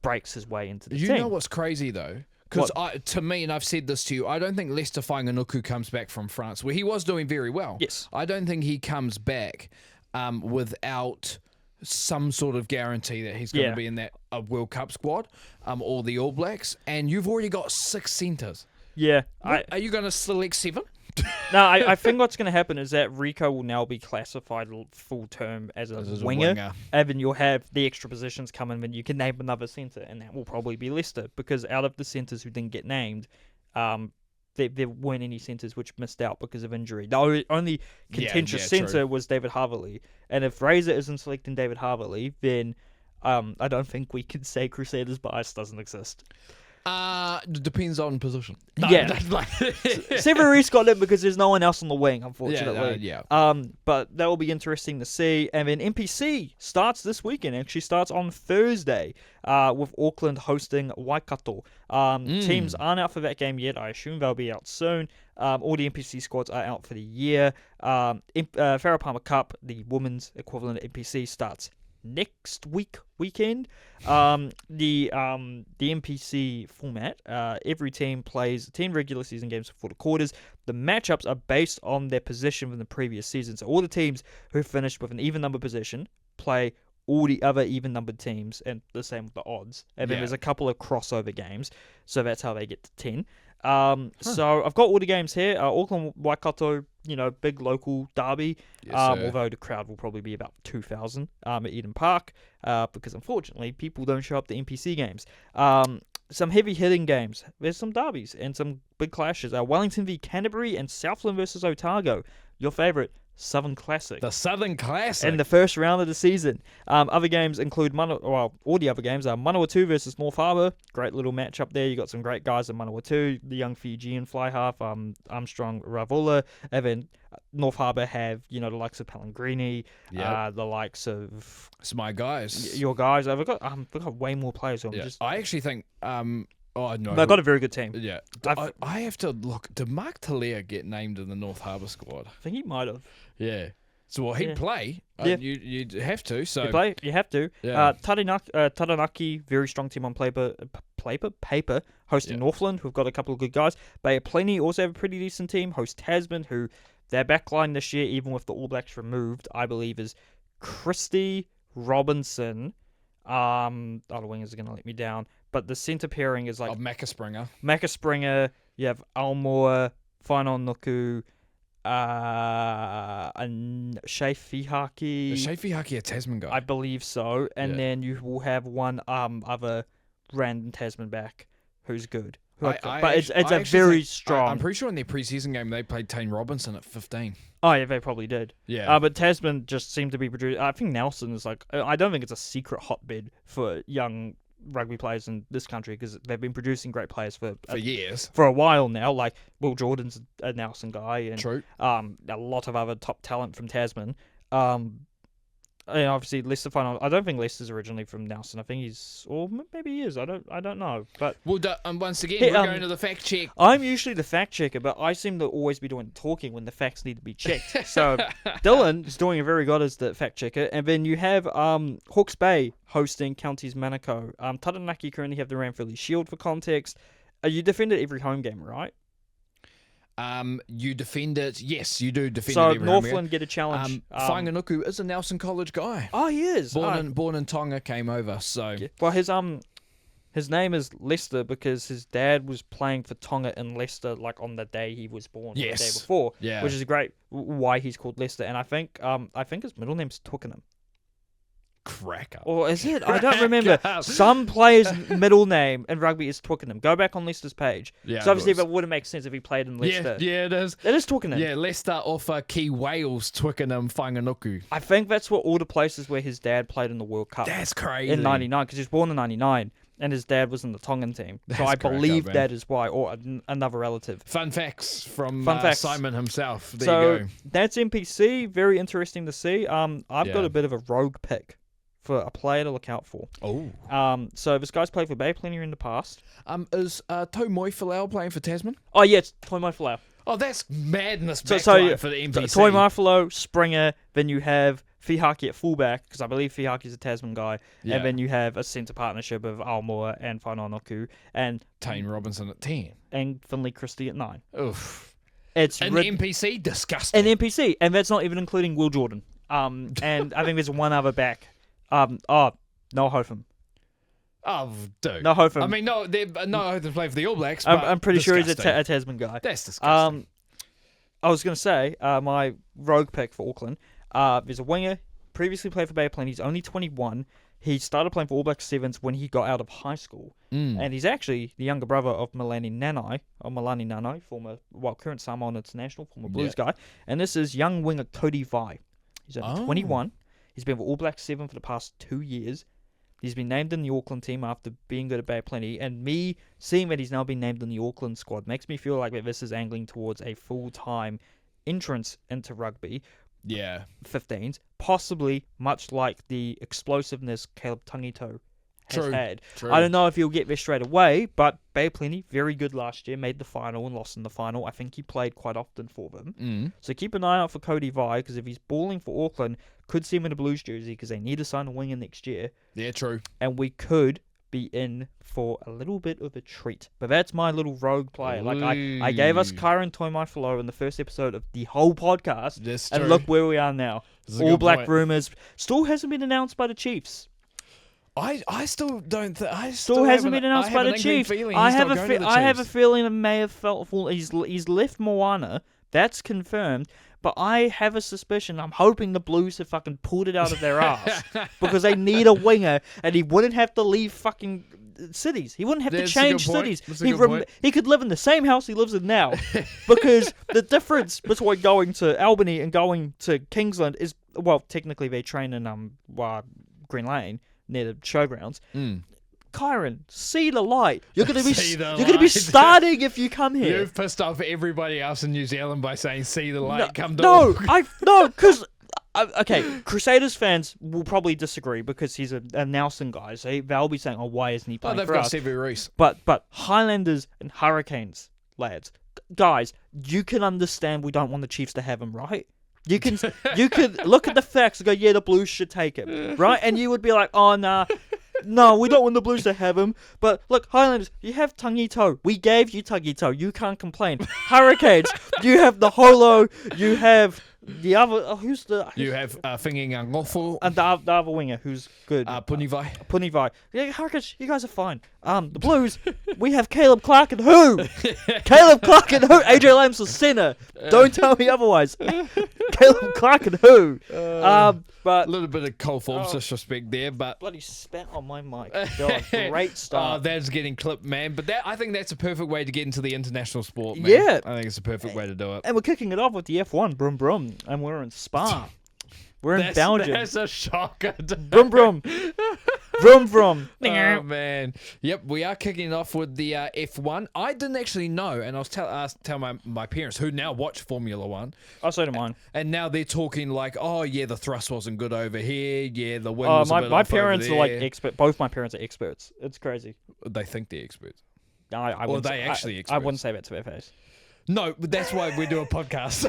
breaks his way into the team. You know what's crazy, though? Because to me, and I've said this to you, I don't think Lester Whanganuku comes back from France, where he was doing very well. Yes. I don't think he comes back without some sort of guarantee that he's going to be in that World Cup squad or the All Blacks. And you've already got 6 centres. Yeah. Are you going to select 7? No, I think what's going to happen is that Rico will now be classified full term as a winger. And then you'll have the extra positions come in when you can name another centre, and that will probably be Leicester, because out of the centres who didn't get named, there weren't any centres which missed out because of injury. The only contentious centre was David Haverley, and if Razor isn't selecting David Haverley, then I don't think we can say Crusaders bias doesn't exist. Depends on position. Severus got it because there's no one else on the wing, unfortunately. But that will be interesting to see. And then NPC starts this weekend. Actually starts on Thursday with Auckland hosting Waikato. Teams aren't out for that game yet. I assume they'll be out soon. All the NPC squads are out for the year. Farah Palmer Cup, the women's equivalent of NPC, starts next weekend. The NPC format, every team plays 10 regular season games for the quarters. The matchups are based on their position from the previous season. So all the teams who finished with an even number position play all the other even numbered teams, and the same with the odds. And then there's a couple of crossover games, so that's how they get to 10. So I've got all the games here. Auckland Waikato, big local derby. Although the crowd will probably be about 2,000 at Eden Park, because unfortunately people don't show up to NPC games. Some heavy hitting games. There's some derbies and some big clashes. Wellington v Canterbury and Southland versus Otago. Your favourite Southern Classic. The Southern Classic. In the first round of the season. Other games include all the other games are Manawatu versus North Harbour. Great little matchup there. You got some great guys in Manawatu. The young Fijian fly half, Armstrong Ravola. And then North Harbour have, the likes of Pellegrini, the likes of... It's my guys. Your guys. They've got way more players. So I actually think... no, they've got a very good team. Yeah. I have to look. Did Mark Talia get named in the North Harbour squad? I think he might have. Yeah. So he'd play. You'd have to. So you have to. Yeah. Taranaki, very strong team on paper, hosting Northland, who've got a couple of good guys. Bay of Plenty also have a pretty decent team. Host Tasman, who their backline this year, even with the All Blacks removed, I believe is Christie, Robinson. The wingers are going to let me down. But the centre pairing is like... Macca Springer. Macca Springer, you have Almore, Whainau Nuku, and Shea Fihaki. Is Shea Fihaki a Tasman guy? I believe so. And then you will have one other random Tasman back who's good. It's a very strong... I'm pretty sure in their preseason game they played Tane Robinson at 15. Oh, yeah, they probably did. Yeah. But Tasman just seemed to be produced... I think Nelson is like... I don't think it's a secret hotbed for young rugby players in this country, because they've been producing great players for years, for a while now. Like Will Jordan's a Nelson guy, and True. A lot of other top talent from Tasman. And obviously Leicester final. I don't think Leicester's originally from Nelson. I think he's, or maybe he is. I don't know. But once again, we're going to the fact check. I'm usually the fact checker, but I seem to always be doing talking when the facts need to be checked. So Dylan is doing a very good as the fact checker, and then you have Hawke's Bay hosting Counties Manukau. Taranaki currently have the Ranfurly Shield for context. You defended every home game, right? You defend it. Yes, you do defend it. So every Northland get a challenge. Whanganuku is a Nelson College guy. Oh, he is. Born in Tonga, came over. So well, his name is Lester because his dad was playing for Tonga in Leicester, like on the day he was born, the day before. Yeah, which is great. Why he's called Lester, and I think his middle name's Twickenham. Cracker. Or is it? I don't remember. Some player's middle name in rugby is Twickenham. Go back on Leicester's page. Yeah, so obviously that wouldn't make sense if he played in Leicester. Yeah, it is. It is Twickenham. Yeah, Leicester off Key Wales, Twickenham, Whanganuku. I think that's what all the places where his dad played in the World Cup. That's crazy. In 99, because he was born in 99. And his dad was in the Tongan team. So I believe that is why, or another relative. Fun facts from Simon himself. There you go. That's NPC. Very interesting to see. I've got a bit of a rogue pick for a player to look out for. Oh. So this guy's played for Bay Plenty in the past. Is Tomoe Falau playing for Tasman? Oh, yeah, it's Toimai Falau. Oh, that's madness. So for the NPC. Toimai Falau, Springer, then you have Fihaki at fullback, because I believe Fihaki's a Tasman guy, and then you have a centre partnership of Aomoa and Whanaonoku, and Tane Robinson at 10. And Finley Christie at 9. Oof. It's an NPC? Disgusting. An NPC, and that's not even including Will Jordan. And I think there's one other back. Noah Hotham. Oh, dude. No Hotham. I mean, no Hotham play for the All Blacks, but I'm pretty sure he's disgusting. a Tasman guy. That's disgusting. I was going to say, my rogue pick for Auckland, there's a winger, previously played for Bay Plenty, he's only 21. He started playing for All Black Sevens when he got out of high school. And he's actually the younger brother of Malani Nanai, current Samoan international, former Blues guy. And this is young winger Cody Vai. He's only 21. He's been for All Black 7 for the past 2 years. He's been named in the Auckland team after being good at Bay Plenty, and me seeing that he's now been named in the Auckland squad makes me feel like that this is angling towards a full-time entrance into rugby. Yeah. 15s, possibly much like the explosiveness Caleb Tangito has had. True. I don't know if he'll get there straight away, but Bay Plenty, very good last year, made the final and lost in the final. I think he played quite often for them. So keep an eye out for Cody Vai, because if he's balling for Auckland, could see him in a Blues jersey, because they need to sign a winger next year. Yeah, true. And we could be in for a little bit of a treat. But that's my little rogue player. Like I gave us Kyron Toimai Falau in the first episode of the whole podcast. That's and true. look where we are now. All Black rumours. Still hasn't been announced by the Chiefs. I still don't think... Still hasn't been announced by the Chiefs. I have a feeling it may have felt... He's left Moana. That's confirmed. But I have a suspicion, I'm hoping the Blues have fucking pulled it out of their ass. Because they need a winger, and he wouldn't have to leave fucking cities. He wouldn't have to change cities. He could live in the same house he lives in now. Because the difference between going to Albany and going to Kingsland is, well, technically they train in Green Lane, near the showgrounds. Kyron, see the light. You're gonna be starting if you come here. You've pissed off everybody else in New Zealand by saying "see the light, come to." Because okay, Crusaders fans will probably disagree because he's a Nelson guy, so they'll be saying, "Oh, why isn't he playing they've for got us?" Sevu Reece. But Highlanders and Hurricanes, lads, guys, you can understand we don't want the Chiefs to have him, right? You can look at the facts and go, yeah, the Blues should take him, right? And you would be like, oh, nah. No, we don't want the Blues to have him. But look, Highlanders, you have Tangito. We gave you Tangito. You can't complain. Hurricanes, you have the Holo. You have the other. You have Whingi Ngofo. And the other winger who's good. Punivai. Yeah, Hurricanes, you guys are fine. The Blues, we have Caleb Clark and who? Caleb Clark and who? AJ Lamb's the centre. Don't tell me otherwise. Caleb Clark and who? But a little bit of Cole Forbes disrespect there, but bloody spat on my mic. God, great start. That's getting clipped, man. But I think that's a perfect way to get into the international sport, man. Yeah, I think it's a perfect way to do it. And we're kicking it off with the F1, brum brum, and we're in Spa. We're in Belgium. That's a shocker. Brum brum. Vroom vroom. Oh man. Yep, we are kicking it off with the F1. I didn't actually know, and I was tell my parents who now watch Formula One. Oh, so do mine. And now they're talking like, oh yeah, the thrust wasn't good over here. Yeah, the wind was a bit my off parents over are there. like expert. Both my parents are experts. It's crazy. They think they're experts. I or they actually experts. I wouldn't say that to their face. No, but that's why we do a podcast.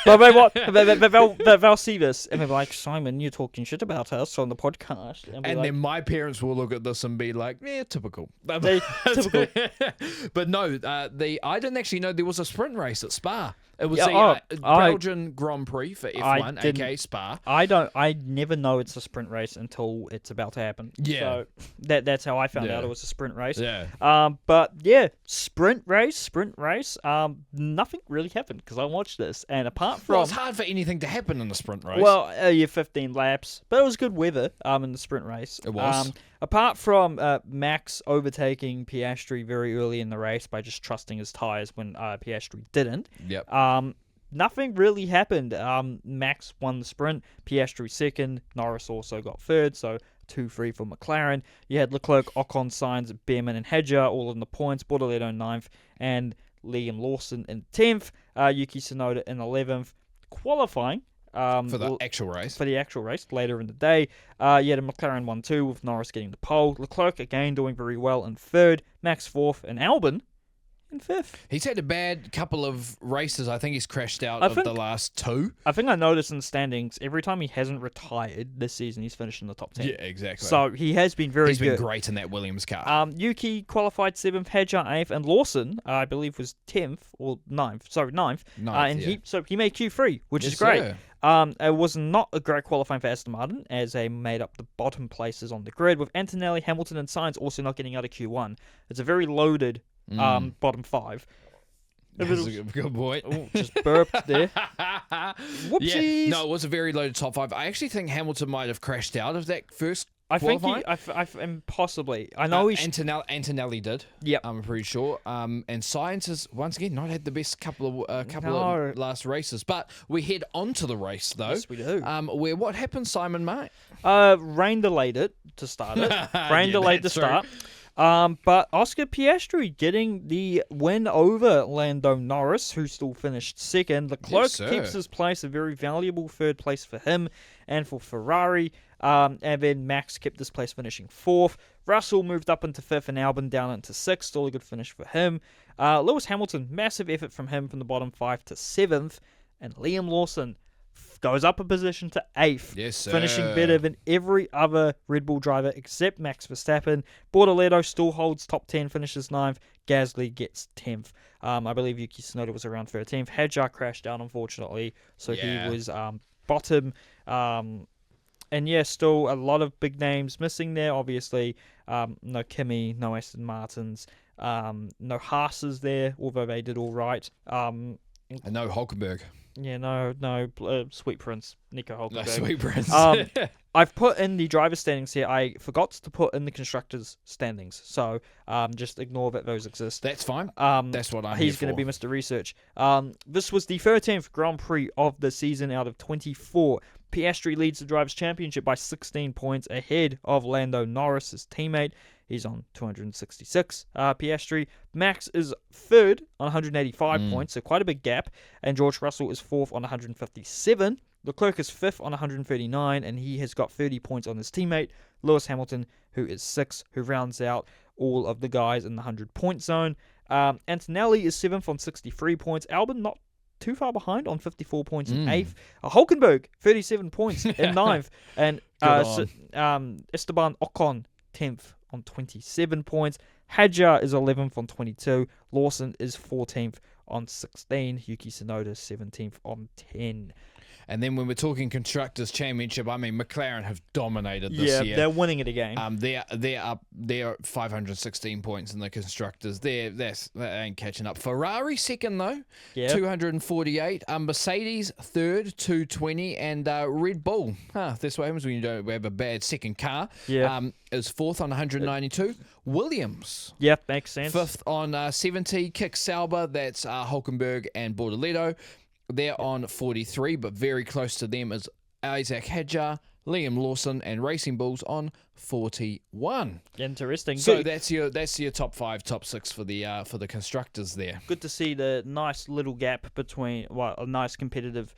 But they'll see this and they'll be like, Simon, you're talking shit about us on the podcast. And then my parents will look at this and be like, yeah, typical. Typical. But no, I didn't actually know there was a sprint race at Spa. It was the Belgian Grand Prix for F1, aka Spa. I never know it's a sprint race until it's about to happen. Yeah. So that's how I found out it was a sprint race. Yeah. But yeah, sprint race. Nothing really happened because I watched this, and apart from, well, it's hard for anything to happen in the sprint race. Well, you're 15 laps, but it was good weather. In the sprint race, it was. Apart from Max overtaking Piastri very early in the race by just trusting his tyres when Piastri didn't. Yep. Nothing really happened. Max won the sprint, Piastri second, Norris also got third, so 2-3 for McLaren. You had Leclerc, Ocon, Sainz, Behrman, and Hedger all in the points, Bortoleto 9th, and Liam Lawson in 10th, Yuki Tsunoda in 11th. Qualifying, For the actual race. For the actual race later in the day. You had a McLaren 1-2 with Norris getting the pole. Leclerc again doing very well in third. Max fourth. And Albon in fifth. He's had a bad couple of races. I think he's crashed out of the last two. I think I noticed in the standings, every time he hasn't retired this season, he's finished in the top 10. Yeah, exactly. So he has been very good. He's been great in that Williams car. Yuki qualified 7th, Hadjar 8th, and Lawson, I believe, was 10th or 9th. Sorry, 9th. And he made Q3, which is great. Sir. It was not a great qualifying for Aston Martin, as they made up the bottom places on the grid, with Antonelli, Hamilton, and Sainz also not getting out of Q1. It's a very loaded bottom 5. That's a good point. Just burped there. Whoopsies. Yeah, no, it was a very loaded top 5. I actually think Hamilton might have crashed out of that first qualifying. Possibly. I know Antonelli did. Yep. I'm pretty sure. And Sainz has once again not had the best couple of last races. But we head on to the race though. Yes, we do. Where what happened, Simon, mate? Rain delayed it to start it. Rain delayed the start. But Oscar Piastri getting the win over Lando Norris, who still finished second. Leclerc keeps his place, a very valuable third place for him and for Ferrari. And then Max kept his place, finishing fourth. Russell moved up into fifth and Albon down into sixth. Still a good finish for him. Lewis Hamilton, massive effort from him from the bottom 5 to 7th. And Liam Lawson goes up a position to 8th, finishing better than every other Red Bull driver except Max Verstappen. Bortoleto still holds top 10, finishes 9th. Gasly gets 10th. I believe Yuki Tsunoda was around 13th. Hadjar crashed down, unfortunately, so he was bottom. And still a lot of big names missing there, obviously. No Kimi, no Aston Martins, no Haas's there, although they did all right. And no Hulkenberg. Yeah, no, Sweet Prince, Nico Hulkenberg. No, Sweet Prince. I've put in the driver standings here. I forgot to put in the constructors standings, so just ignore that those exist. That's fine. That's what I'm here for. He's going to be Mr. Research. This was the 13th Grand Prix of the season out of 24. Piastri leads the Drivers' Championship by 16 points ahead of Lando Norris, his teammate. He's on 266. Piastri. Max is third on 185 points, so quite a big gap. And George Russell is fourth on 157. Leclerc is fifth on 139, and he has got 30 points on his teammate, Lewis Hamilton, who is sixth, who rounds out all of the guys in the 100-point zone. Antonelli is seventh on 63 points. Albon not too far behind on 54 points in eighth. Hulkenberg, 37 points in ninth. And Esteban Ocon, 10th on 27 points. Hadjar is 11th on 22. Lawson is 14th on 16. Yuki Tsunoda 17th on 10. And then when we're talking Constructors' Championship, I mean, McLaren have dominated this year. Yeah, they're winning it again. They're 516 points in the Constructors. They ain't catching up. Ferrari second, though, 248. Mercedes third, 220. And Red Bull, that's what happens when you don't have a bad second car, is fourth on 192. Williams. Yeah, makes sense. Fifth on 70. Kick Sauber, that's Hulkenberg and Bortoleto. They're on 43, but very close to them is Isaac Hadjar, Liam Lawson, and Racing Bulls on 41. Interesting. So that's your top 5, top 6 for the constructors there. Good to see the nice little gap between, a nice competitive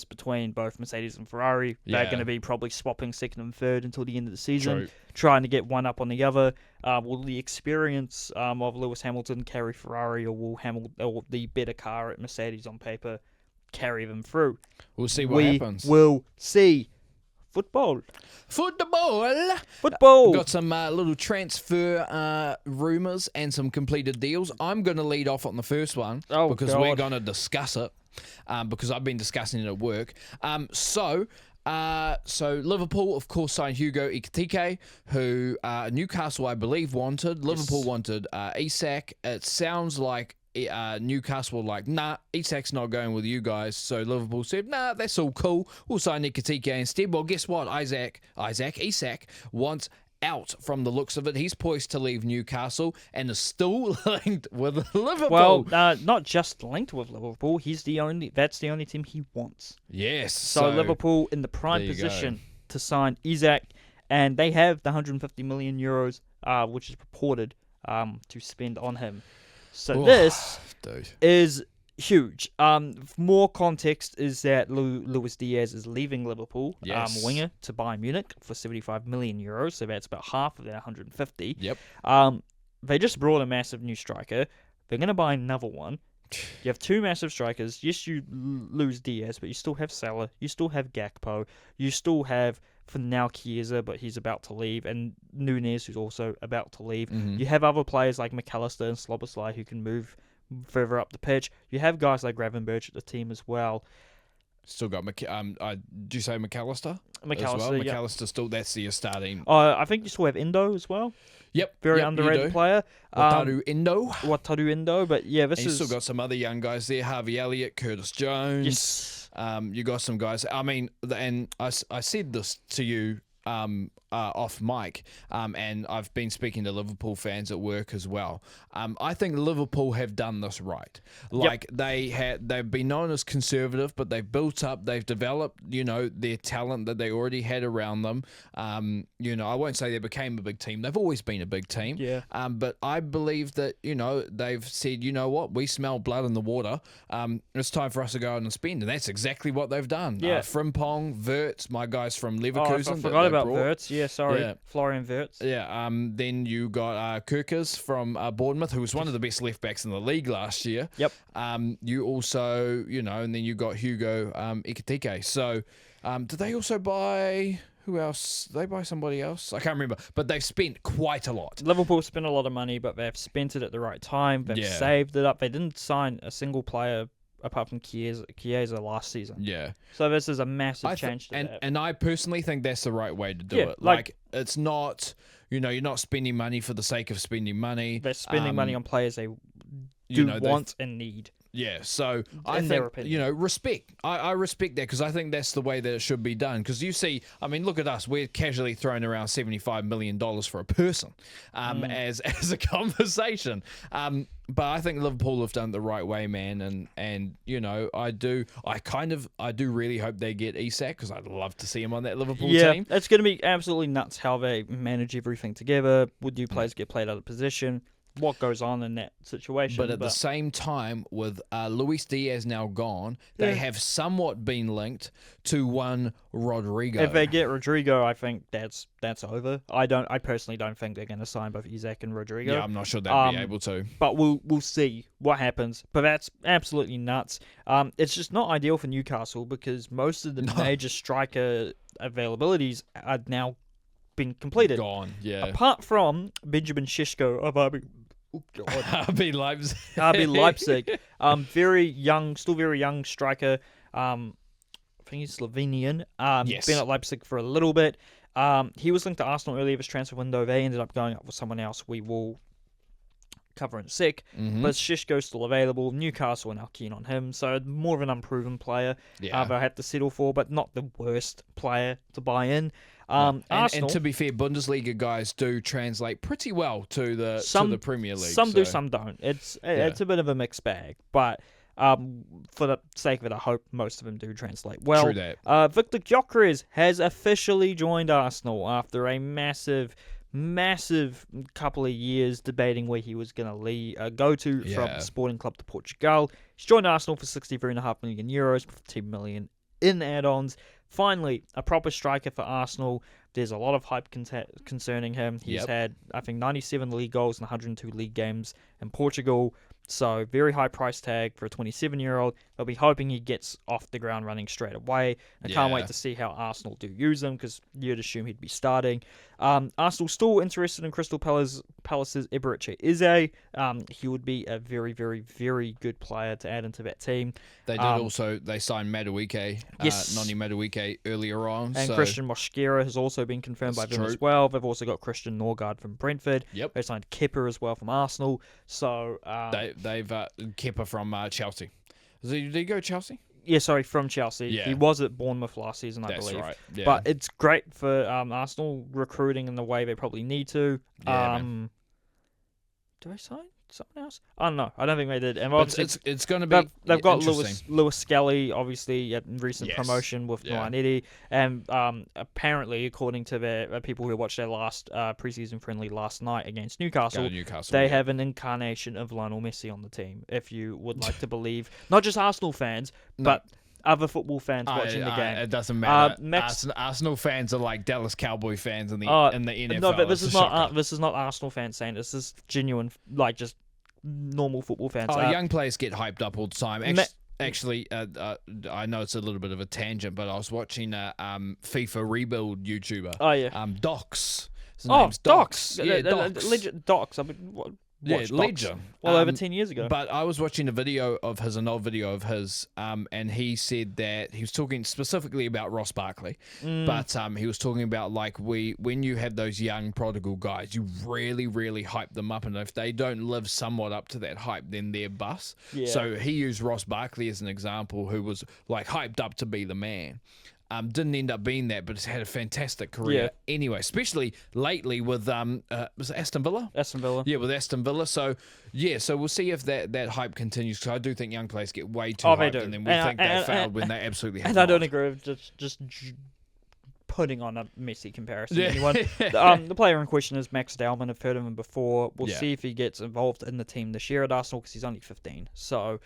between both Mercedes and Ferrari. They're going to be probably swapping second and third until the end of the season, trying to get one up on the other. Will the experience of Lewis Hamilton carry Ferrari, or will the better car at Mercedes on paper carry them through? We'll see what happens. We'll see. Football. Got some little transfer rumours and some completed deals. I'm going to lead off on the first one because we're going to discuss it. Because I've been discussing it at work. So Liverpool, of course, signed Hugo Ekitike, who Newcastle, I believe, wanted. Liverpool wanted Isak. It sounds like Newcastle were like, nah, Isak's not going with you guys. So Liverpool said, nah, that's all cool. We'll sign Ekitike instead. Well, guess what? Isak wants out from the looks of it. He's poised to leave Newcastle and is still linked with Liverpool. Well, not just linked with Liverpool. That's the only team he wants. Yes. So Liverpool in the prime position to sign Isak, and they have the 150 million euros, which is purported to spend on him. So this is Huge. More context is that Luis Diaz is leaving Liverpool, Yes. winger, to Bayern Munich for 75 million euros, so that's about half of that 150. Yep. They just brought a massive new striker. They're going to buy another one. You have two massive strikers. Yes, you lose Diaz, but you still have Salah. You still have Gakpo. You still have, for now, Chiesa, but he's about to leave, and Nunez, who's also about to leave. Mm-hmm. You have other players like McAllister and Szoboszlai who can move further up the pitch. You have guys like Gravenberch at the team as well. Still got do you say McAllister? McAllister, as well? yeah. McAllister still, that's the starting. I think you still have Endo as well. Yep. Very yep, underrated player. Wataru Endo, but yeah, this He's is... still got some other young guys there. Harvey Elliott, Curtis Jones. Yes. You got some guys. I mean, and I said this to you off mic, and I've been speaking to Liverpool fans at work as well. I think Liverpool have done this right. Like they've been known as conservative, but they've built up, they've developed, their talent that they already had around them. I won't say they became a big team. They've always been a big team. Yeah. But I believe that they've said, you know what, we smell blood in the water. It's time for us to go out and spend, and that's exactly what they've done. Yeah. Frimpong, Wirtz, my guys from Leverkusen. I forgot about brought. Wirtz. Yeah, sorry. Yeah. Florian Wirtz. Yeah. Then you got Kirkers from Bournemouth, who was one of the best left backs in the league last year. Yep. You also, and then you got Hugo Ekitike. So, did they also buy? Who else? Did they buy somebody else? I can't remember. But they've spent quite a lot. Liverpool spent a lot of money, but they've spent it at the right time. They've saved it up. They didn't sign a single player apart from Chiesa last season. Yeah. So this is a massive change to that. And I personally think that's the right way to do it. Like, it's not, you're not spending money for the sake of spending money. They're spending money on players they want and need. Yeah, so I think, respect. I respect that because I think that's the way that it should be done. Because you see, I mean, look at us. We're casually throwing around $75 million for a person as a conversation. But I think Liverpool have done it the right way, man. And I do really hope they get Isak because I'd love to see him on that Liverpool team. It's going to be absolutely nuts how they manage everything together. Would new players get played out of position? What goes on in that situation? But at the same time, with Luis Diaz now gone, they have somewhat been linked to one Rodrigo. If they get Rodrigo, I think that's over. I personally don't think they're going to sign both Isak and Rodrigo. Yeah, I'm not sure they'll be able to. But we'll see what happens. But that's absolutely nuts. It's just not ideal for Newcastle because most of the major striker availabilities are now been completed. Gone, yeah. Apart from Benjamin Šeško of RB Leipzig. RB Leipzig. Still very young striker. I think he's Slovenian. Yes. Been at Leipzig for a little bit. He was linked to Arsenal earlier this transfer window. They ended up going up with someone else. We will cover in a sec. Mm-hmm. But Šeško's still available. Newcastle are now keen on him. So more of an unproven player they'll have to settle for, but not the worst player to buy in. And to be fair, Bundesliga guys do translate pretty well to the Premier League. Some do, some don't. It's a bit of a mixed bag, but for the sake of it, I hope most of them do translate well. True that. Victor Gyökeres has officially joined Arsenal after a massive couple of years debating where he was going to go to from Sporting Club de Portugal. He's joined Arsenal for 63.5 million euros, 15 million in add-ons. Finally, a proper striker for Arsenal. There's a lot of hype concerning him. He's had, I think, 97 league goals and 102 league games in Portugal. So, very high price tag for a 27-year-old. They'll be hoping he gets off the ground running straight away. I can't wait to see how Arsenal do use him because you'd assume he'd be starting. Arsenal still interested in Crystal Palace's Eberechi Eze. He would be a very, very, very good player to add into that team. They did they signed Madueke, Noni Madueke earlier on. And Christian Mosquera has also been confirmed by them as well. They've also got Christian Norgard from Brentford. Yep. They signed Kepa as well from Arsenal. So they've Kepa from Chelsea. Did he go Chelsea? Yeah, sorry, from Chelsea. Yeah. He was at Bournemouth last season, I believe. That's right. Yeah. But it's great for Arsenal recruiting in the way they probably need to. Yeah, do they sign someone else? I don't know. I don't think they did. And But obviously, it's going to be they've got interesting. Lewis Skelly, obviously, at recent Yes. promotion with Nwanetti. And apparently, according to the people who watched their last preseason friendly last night against Newcastle, they have an incarnation of Lionel Messi on the team, if you would like to believe. Not just Arsenal fans, but other football fans watching the game. It doesn't matter. Arsenal fans are like Dallas Cowboy fans in the NFL. No, but this is not Arsenal fans saying this. This is genuine, like just normal football fans. Young players get hyped up all the time. Actually, I know it's a little bit of a tangent, but I was watching a FIFA rebuild YouTuber. Oh yeah. Docs. His name's Docs. Yeah, Docs. Docs. I mean, Ledger. Well, over 10 years ago. But I was watching an old video of his, and he said that he was talking specifically about Ross Barkley, but he was talking about like when you have those young prodigal guys, you really, really hype them up, and if they don't live somewhat up to that hype, then they're bust. Yeah. So he used Ross Barkley as an example, who was like hyped up to be the man. Didn't end up being that, but has had a fantastic career anyway, especially lately with was it Aston Villa? Aston Villa. Yeah, with Aston Villa. So we'll see if that hype continues, because I do think young players get way too hyped, and then we think they failed when they absolutely have. And I don't agree with just putting on a Messi comparison to anyone. The player in question is Max Dowman. I've heard of him before. We'll see if he gets involved in the team this year at Arsenal, because he's only 15. So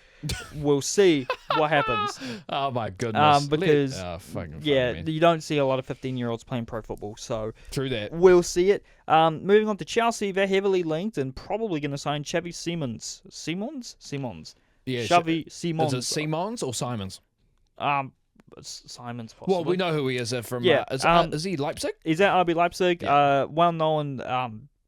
we'll see what happens. Oh my goodness! Because man. You don't see a lot of 15-year-olds playing pro football. So true that. We'll see it. Moving on to Chelsea, they're heavily linked and probably going to sign Xavi Simons. Simons. Yeah, Xavi Simons. Is it Simons or Simons? Simons, possibly. Well, we know who he is from. Is he Leipzig? He's at RB Leipzig. Yeah.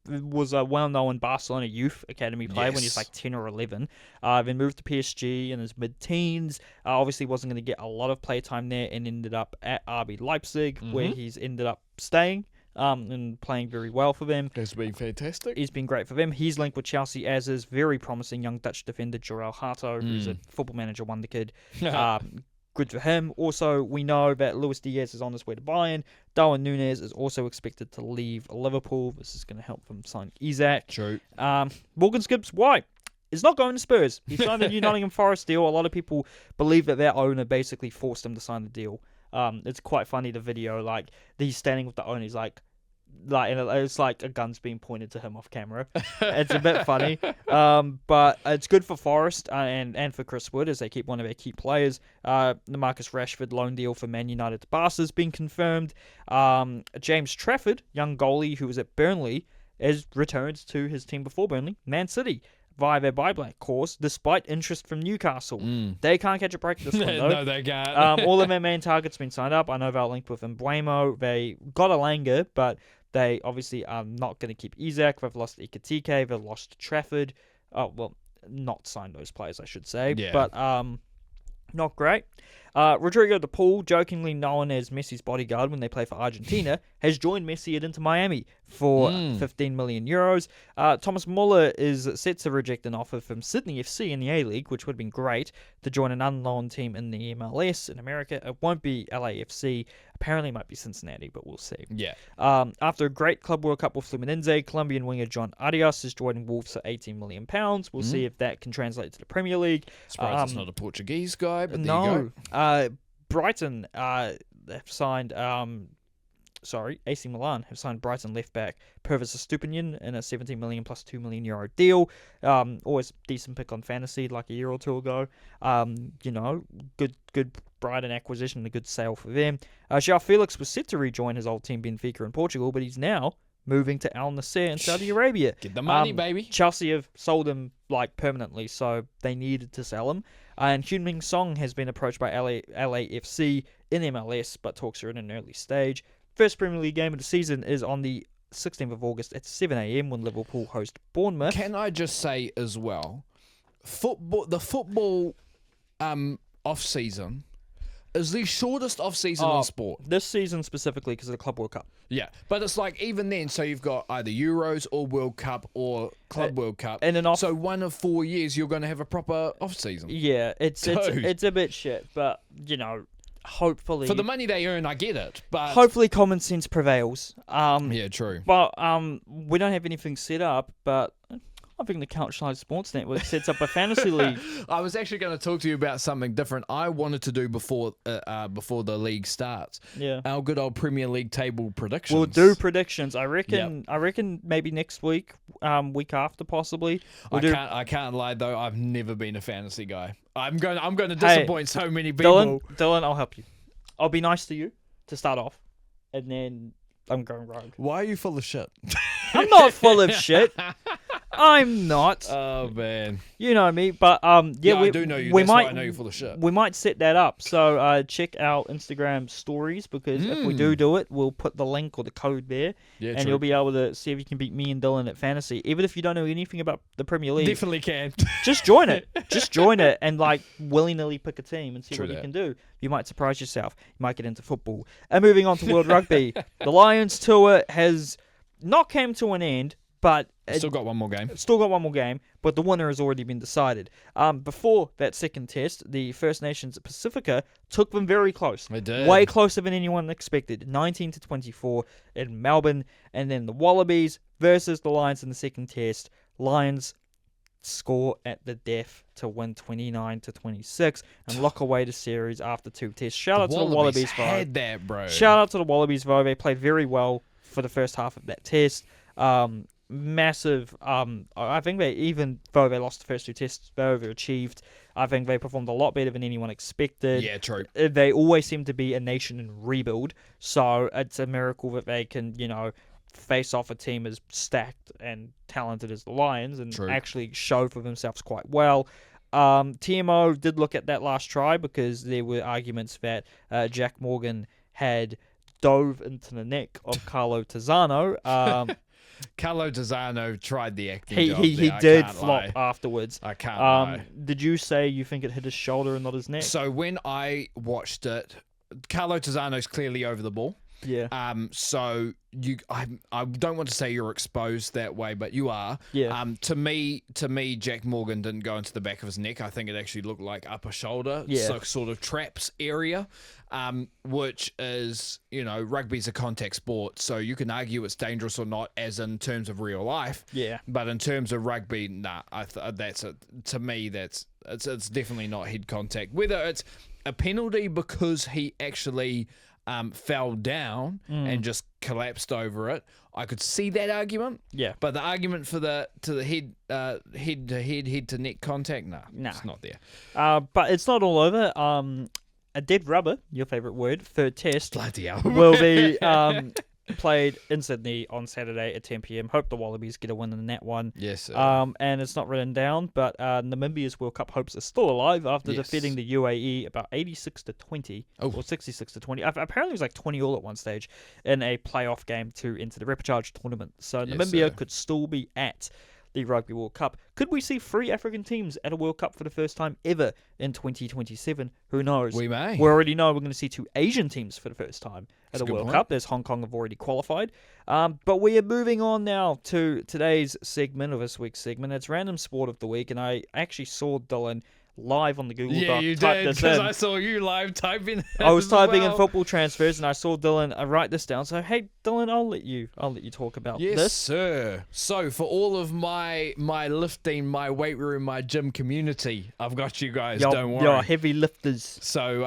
Was a well-known Barcelona youth academy player when he was like 10 or 11. Then moved to PSG in his mid-teens. Obviously wasn't going to get a lot of playtime there, and ended up at RB Leipzig, where he's ended up staying and playing very well for them. He's been fantastic. He's been great for them. He's linked with Chelsea, as is very promising young Dutch defender Jorel Hato, who's a Football Manager wonder kid. Good for him. Also, we know that Luis Diaz is on his way to Bayern. Darwin Núñez is also expected to leave Liverpool. This is going to help them sign Isak. True. Morgan Gibbs White is not going to Spurs. He signed a new Nottingham Forest deal. A lot of people believe that their owner basically forced him to sign the deal. It's quite funny, the video. Like, he's standing with the owner. He's like, and it's like a gun's being pointed to him off camera. It's a bit funny, but it's good for Forest and for Chris Wood, as they keep one of their key players. The Marcus Rashford loan deal for Man United to Barca has been confirmed. James Trafford, young goalie who was at Burnley, has returned to his team before Burnley, Man City, via their buyback course, despite interest from Newcastle. They can't catch a break this one, though. No, they can't. All of their main targets have been signed up. I know they're linked with Mbuemo. They got Alanga, but they obviously are not going to keep Isak. They've lost Ikatike. They've lost Trafford. Oh, well, not signed those players, I should say. Yeah. But not great. Rodrigo de Paul, jokingly known as Messi's bodyguard when they play for Argentina, has joined Messi at Inter Miami for 15 million euros. Thomas Muller is set to reject an offer from Sydney FC in the A-League, which would have been great, to join an unknown team in the MLS in America. It won't be LAFC. Apparently it might be Cincinnati, but we'll see. Yeah. After a great Club World Cup with Fluminense, Colombian winger John Arias is joining Wolves for £18 million. We'll see if that can translate to the Premier League. Surprised it's not a Portuguese guy, but no. There you go. Brighton have signed, AC Milan have signed Brighton left back Pervis Estupiñán in a 17 million plus €2 million deal. Always decent pick on fantasy, like a year or two ago. Good Brighton acquisition, a good sale for them. João Felix was set to rejoin his old team Benfica in Portugal, but he's now moving to Al Nassr in Saudi Arabia. Get the money, baby. Chelsea have sold him permanently, so they needed to sell him. And Heung-min Son has been approached by LAFC in MLS, but talks are in an early stage. First Premier League game of the season is on the 16th of August at 7 a.m. when Liverpool host Bournemouth. Can I just say as well, the football off-season is the shortest off-season in sport. This season specifically because of the Club World Cup. Yeah, but it's like even then, so you've got either Euros or World Cup or Club World Cup. So 1 of 4 years you're going to have a proper off-season. Yeah, it's a bit shit, but, hopefully... For the money they earn, I get it, but... Hopefully common sense prevails. Yeah, true. But we don't have anything set up, but I think the CouchSide Sports Network sets up a fantasy league. I was actually going to talk to you about something different I wanted to do before the league starts. Yeah. Our good old Premier League table predictions. We'll do predictions. I reckon maybe next week, week after possibly. I can't lie though. I've never been a fantasy guy. I'm going to disappoint so many people. Dylan, I'll help you. I'll be nice to you to start off, and then I'm going rogue. Why are you full of shit? I'm not full of shit. I'm not. Oh man, you know me, but I do know you. That's why I know you're full of shit. We might set that up. So check our Instagram stories because if we do it, we'll put the link or the code there, and you'll be able to see if you can beat me and Dylan at fantasy. Even if you don't know anything about the Premier League, definitely can. Just join it. Just join it and like willy nilly pick a team and see what you can do. You might surprise yourself. You might get into football. And moving on to World Rugby, the Lions tour has not came to an end. But still got one more game. But the winner has already been decided. Before that second test, the First Nations at Pacifica took them very close. They did. Way closer than anyone expected. 19-24 in Melbourne. And then the Wallabies versus the Lions in the second test. Lions score at the death to win 29-26 and lock away the series after 2 tests. Shout out to the Wallabies, had that, bro. Shout out to the Wallabies, They played very well for the first half of that test. Massive. I think though they lost the first 2 tests, they overachieved. I think they performed a lot better than anyone expected. Yeah, true. They always seem to be a nation in rebuild, so it's a miracle that they can, face off a team as stacked and talented as the Lions and actually show for themselves quite well. TMO did look at that last try because there were arguments that Jack Morgan had dove into the neck of Carlo Tizzano. Carlo Tizzano tried the acting job. He did flop afterwards. I can't lie. Did you say you think it hit his shoulder and not his neck? So when I watched it, Carlo Tizzano's clearly over the ball. Yeah. So I don't want to say you're exposed that way, but you are. Yeah. To me, Jack Morgan didn't go into the back of his neck. I think it actually looked like upper shoulder. Yeah. So sort of traps area. Which is, rugby's a contact sport, so you can argue it's dangerous or not, as in terms of real life. Yeah. But in terms of rugby, nah. To me, it's definitely not head contact. Whether it's a penalty because he actually fell down and just collapsed over it, I could see that argument. Yeah. But the argument for the head to neck contact, nah, it's not there. But it's not all over. A dead rubber, your favourite word, third test, bloody hell, will be played in Sydney on Saturday at 10 p.m. Hope the Wallabies get a win in that one. Yes, sir. And it's not written down, but Namibia's World Cup hopes are still alive after defeating the UAE about 86-20 or 66-20. Apparently it was like 20-all at one stage in a playoff game to enter the repechage tournament. So Namibia could still be at the Rugby World Cup. Could we see 3 African teams at a World Cup for the first time ever in 2027? Who knows? We may. We already know we're going to see 2 Asian teams for the first time at a World Cup. There's Hong Kong have already qualified. But we are moving on now to today's segment, or this week's segment. It's Random Sport of the Week, and I actually saw Dylan live on the Google Doc. Yeah, you did, because I saw you live typing. I was typing in football transfers, and I saw Dylan write this down. So, hey, Dylan, I'll let you talk about this. Yes, sir. So, for all of my lifting, my weight room, my gym community, I've got you guys. Don't worry. You're heavy lifters. So,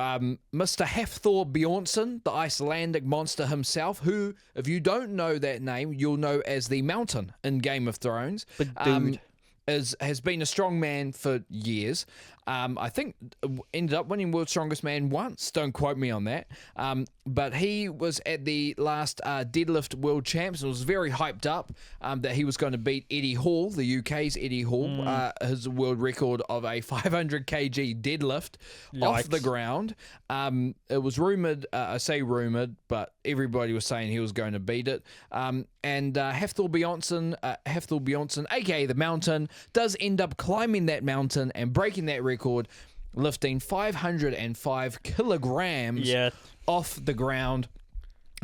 Mr. Hafthor Bjornsson, the Icelandic monster himself, who, if you don't know that name, you'll know as the Mountain in Game of Thrones. Big dude. Has been a strong man for years. I think ended up winning World's Strongest Man once. Don't quote me on that. But he was at the last deadlift world champs and was very hyped up that he was going to beat Eddie Hall, the UK's Eddie Hall, his world record of a 500 kg deadlift off the ground. It was rumoured, I say rumoured, but everybody was saying he was going to beat it. And Hafthor Bjornsson, aka the Mountain, does end up climbing that mountain and breaking that record, lifting 505 kilograms off the ground.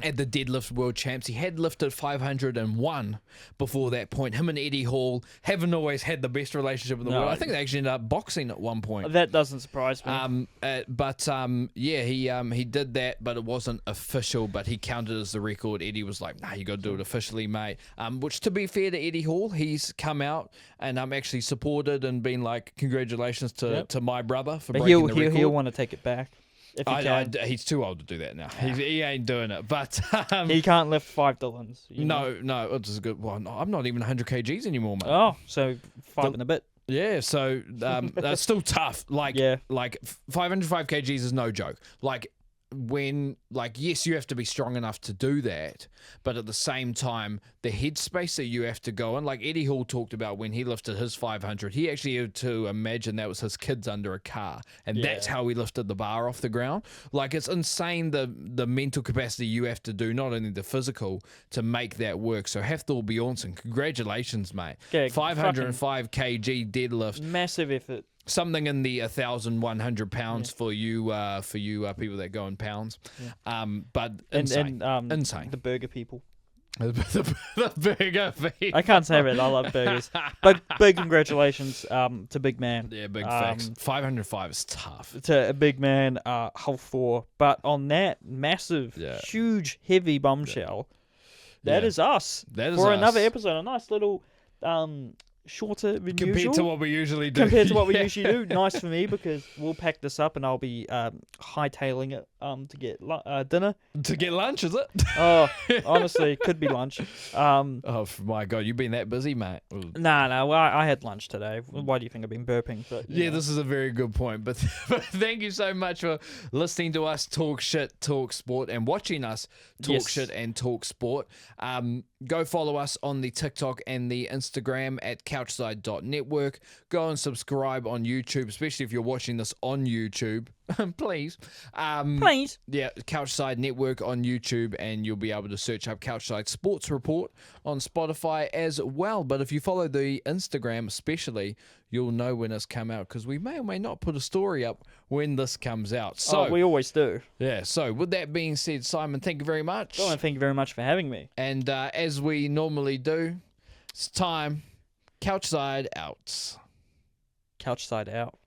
at the deadlift world champs. He had lifted 501 before that point. Him and Eddie Hall haven't always had the best relationship in the world. I think they actually ended up boxing at one point. That doesn't surprise me. He did that, but it wasn't official, but he counted as the record. Eddie was like, nah, you got to do it officially, mate. Which, to be fair to Eddie Hall, he's come out and actually supported and been like, congratulations to my brother for breaking the record. He'll want to take it back. He's too old to do that now. He ain't doing it. But he can't lift 5 Dylans. No, it's a good one. I'm not even 100 kgs anymore, mate. Oh, so 5 and a bit. Yeah, so that's still tough. Like 505 kgs is no joke. Yes, you have to be strong enough to do that, but at the same time, the headspace that you have to go in, like Eddie Hall talked about when he lifted his 500, he actually had to imagine that was his kids under a car, and that's how he lifted the bar off the ground. Like, it's insane the mental capacity you have to do, not only the physical, to make that work. So Hafthor Bjornsson, congratulations, mate. 505 kg deadlift. Massive effort. Something in the 1,100 pounds for you people that go in pounds, but insane, insane. The burger people, the burger people. I can't say it. I love burgers, but big congratulations to big man. Yeah, big facts. 505 is tough. To a big man, Hafthor. But on that massive, huge, heavy bombshell, that is us. That is for us. Another episode. A nice little. Shorter than compared usual. to what we usually do. Compared to what we usually do. Nice for me because we'll pack this up and I'll be hightailing it to get dinner. To get lunch, is it? Oh, honestly, could be lunch. Oh my God, you've been that busy, mate? No. Well, I had lunch today. Why do you think I've been burping? But yeah, this is a very good point. But thank you so much for listening to us talk shit, talk sport, and watching us talk shit and talk sport. Go follow us on the TikTok and the Instagram at CouchSide.network. Go and subscribe on YouTube, especially if you're watching this on YouTube. Please. Please. Yeah, CouchSide Network on YouTube, and you'll be able to search up CouchSide Sports Report on Spotify as well. But if you follow the Instagram especially, you'll know when it's come out, because we may or may not put a story up when this comes out. So we always do. Yeah, so with that being said, Simon, thank you very much. Oh, and thank you very much for having me. And as we normally do, it's time. CouchSide out. CouchSide out.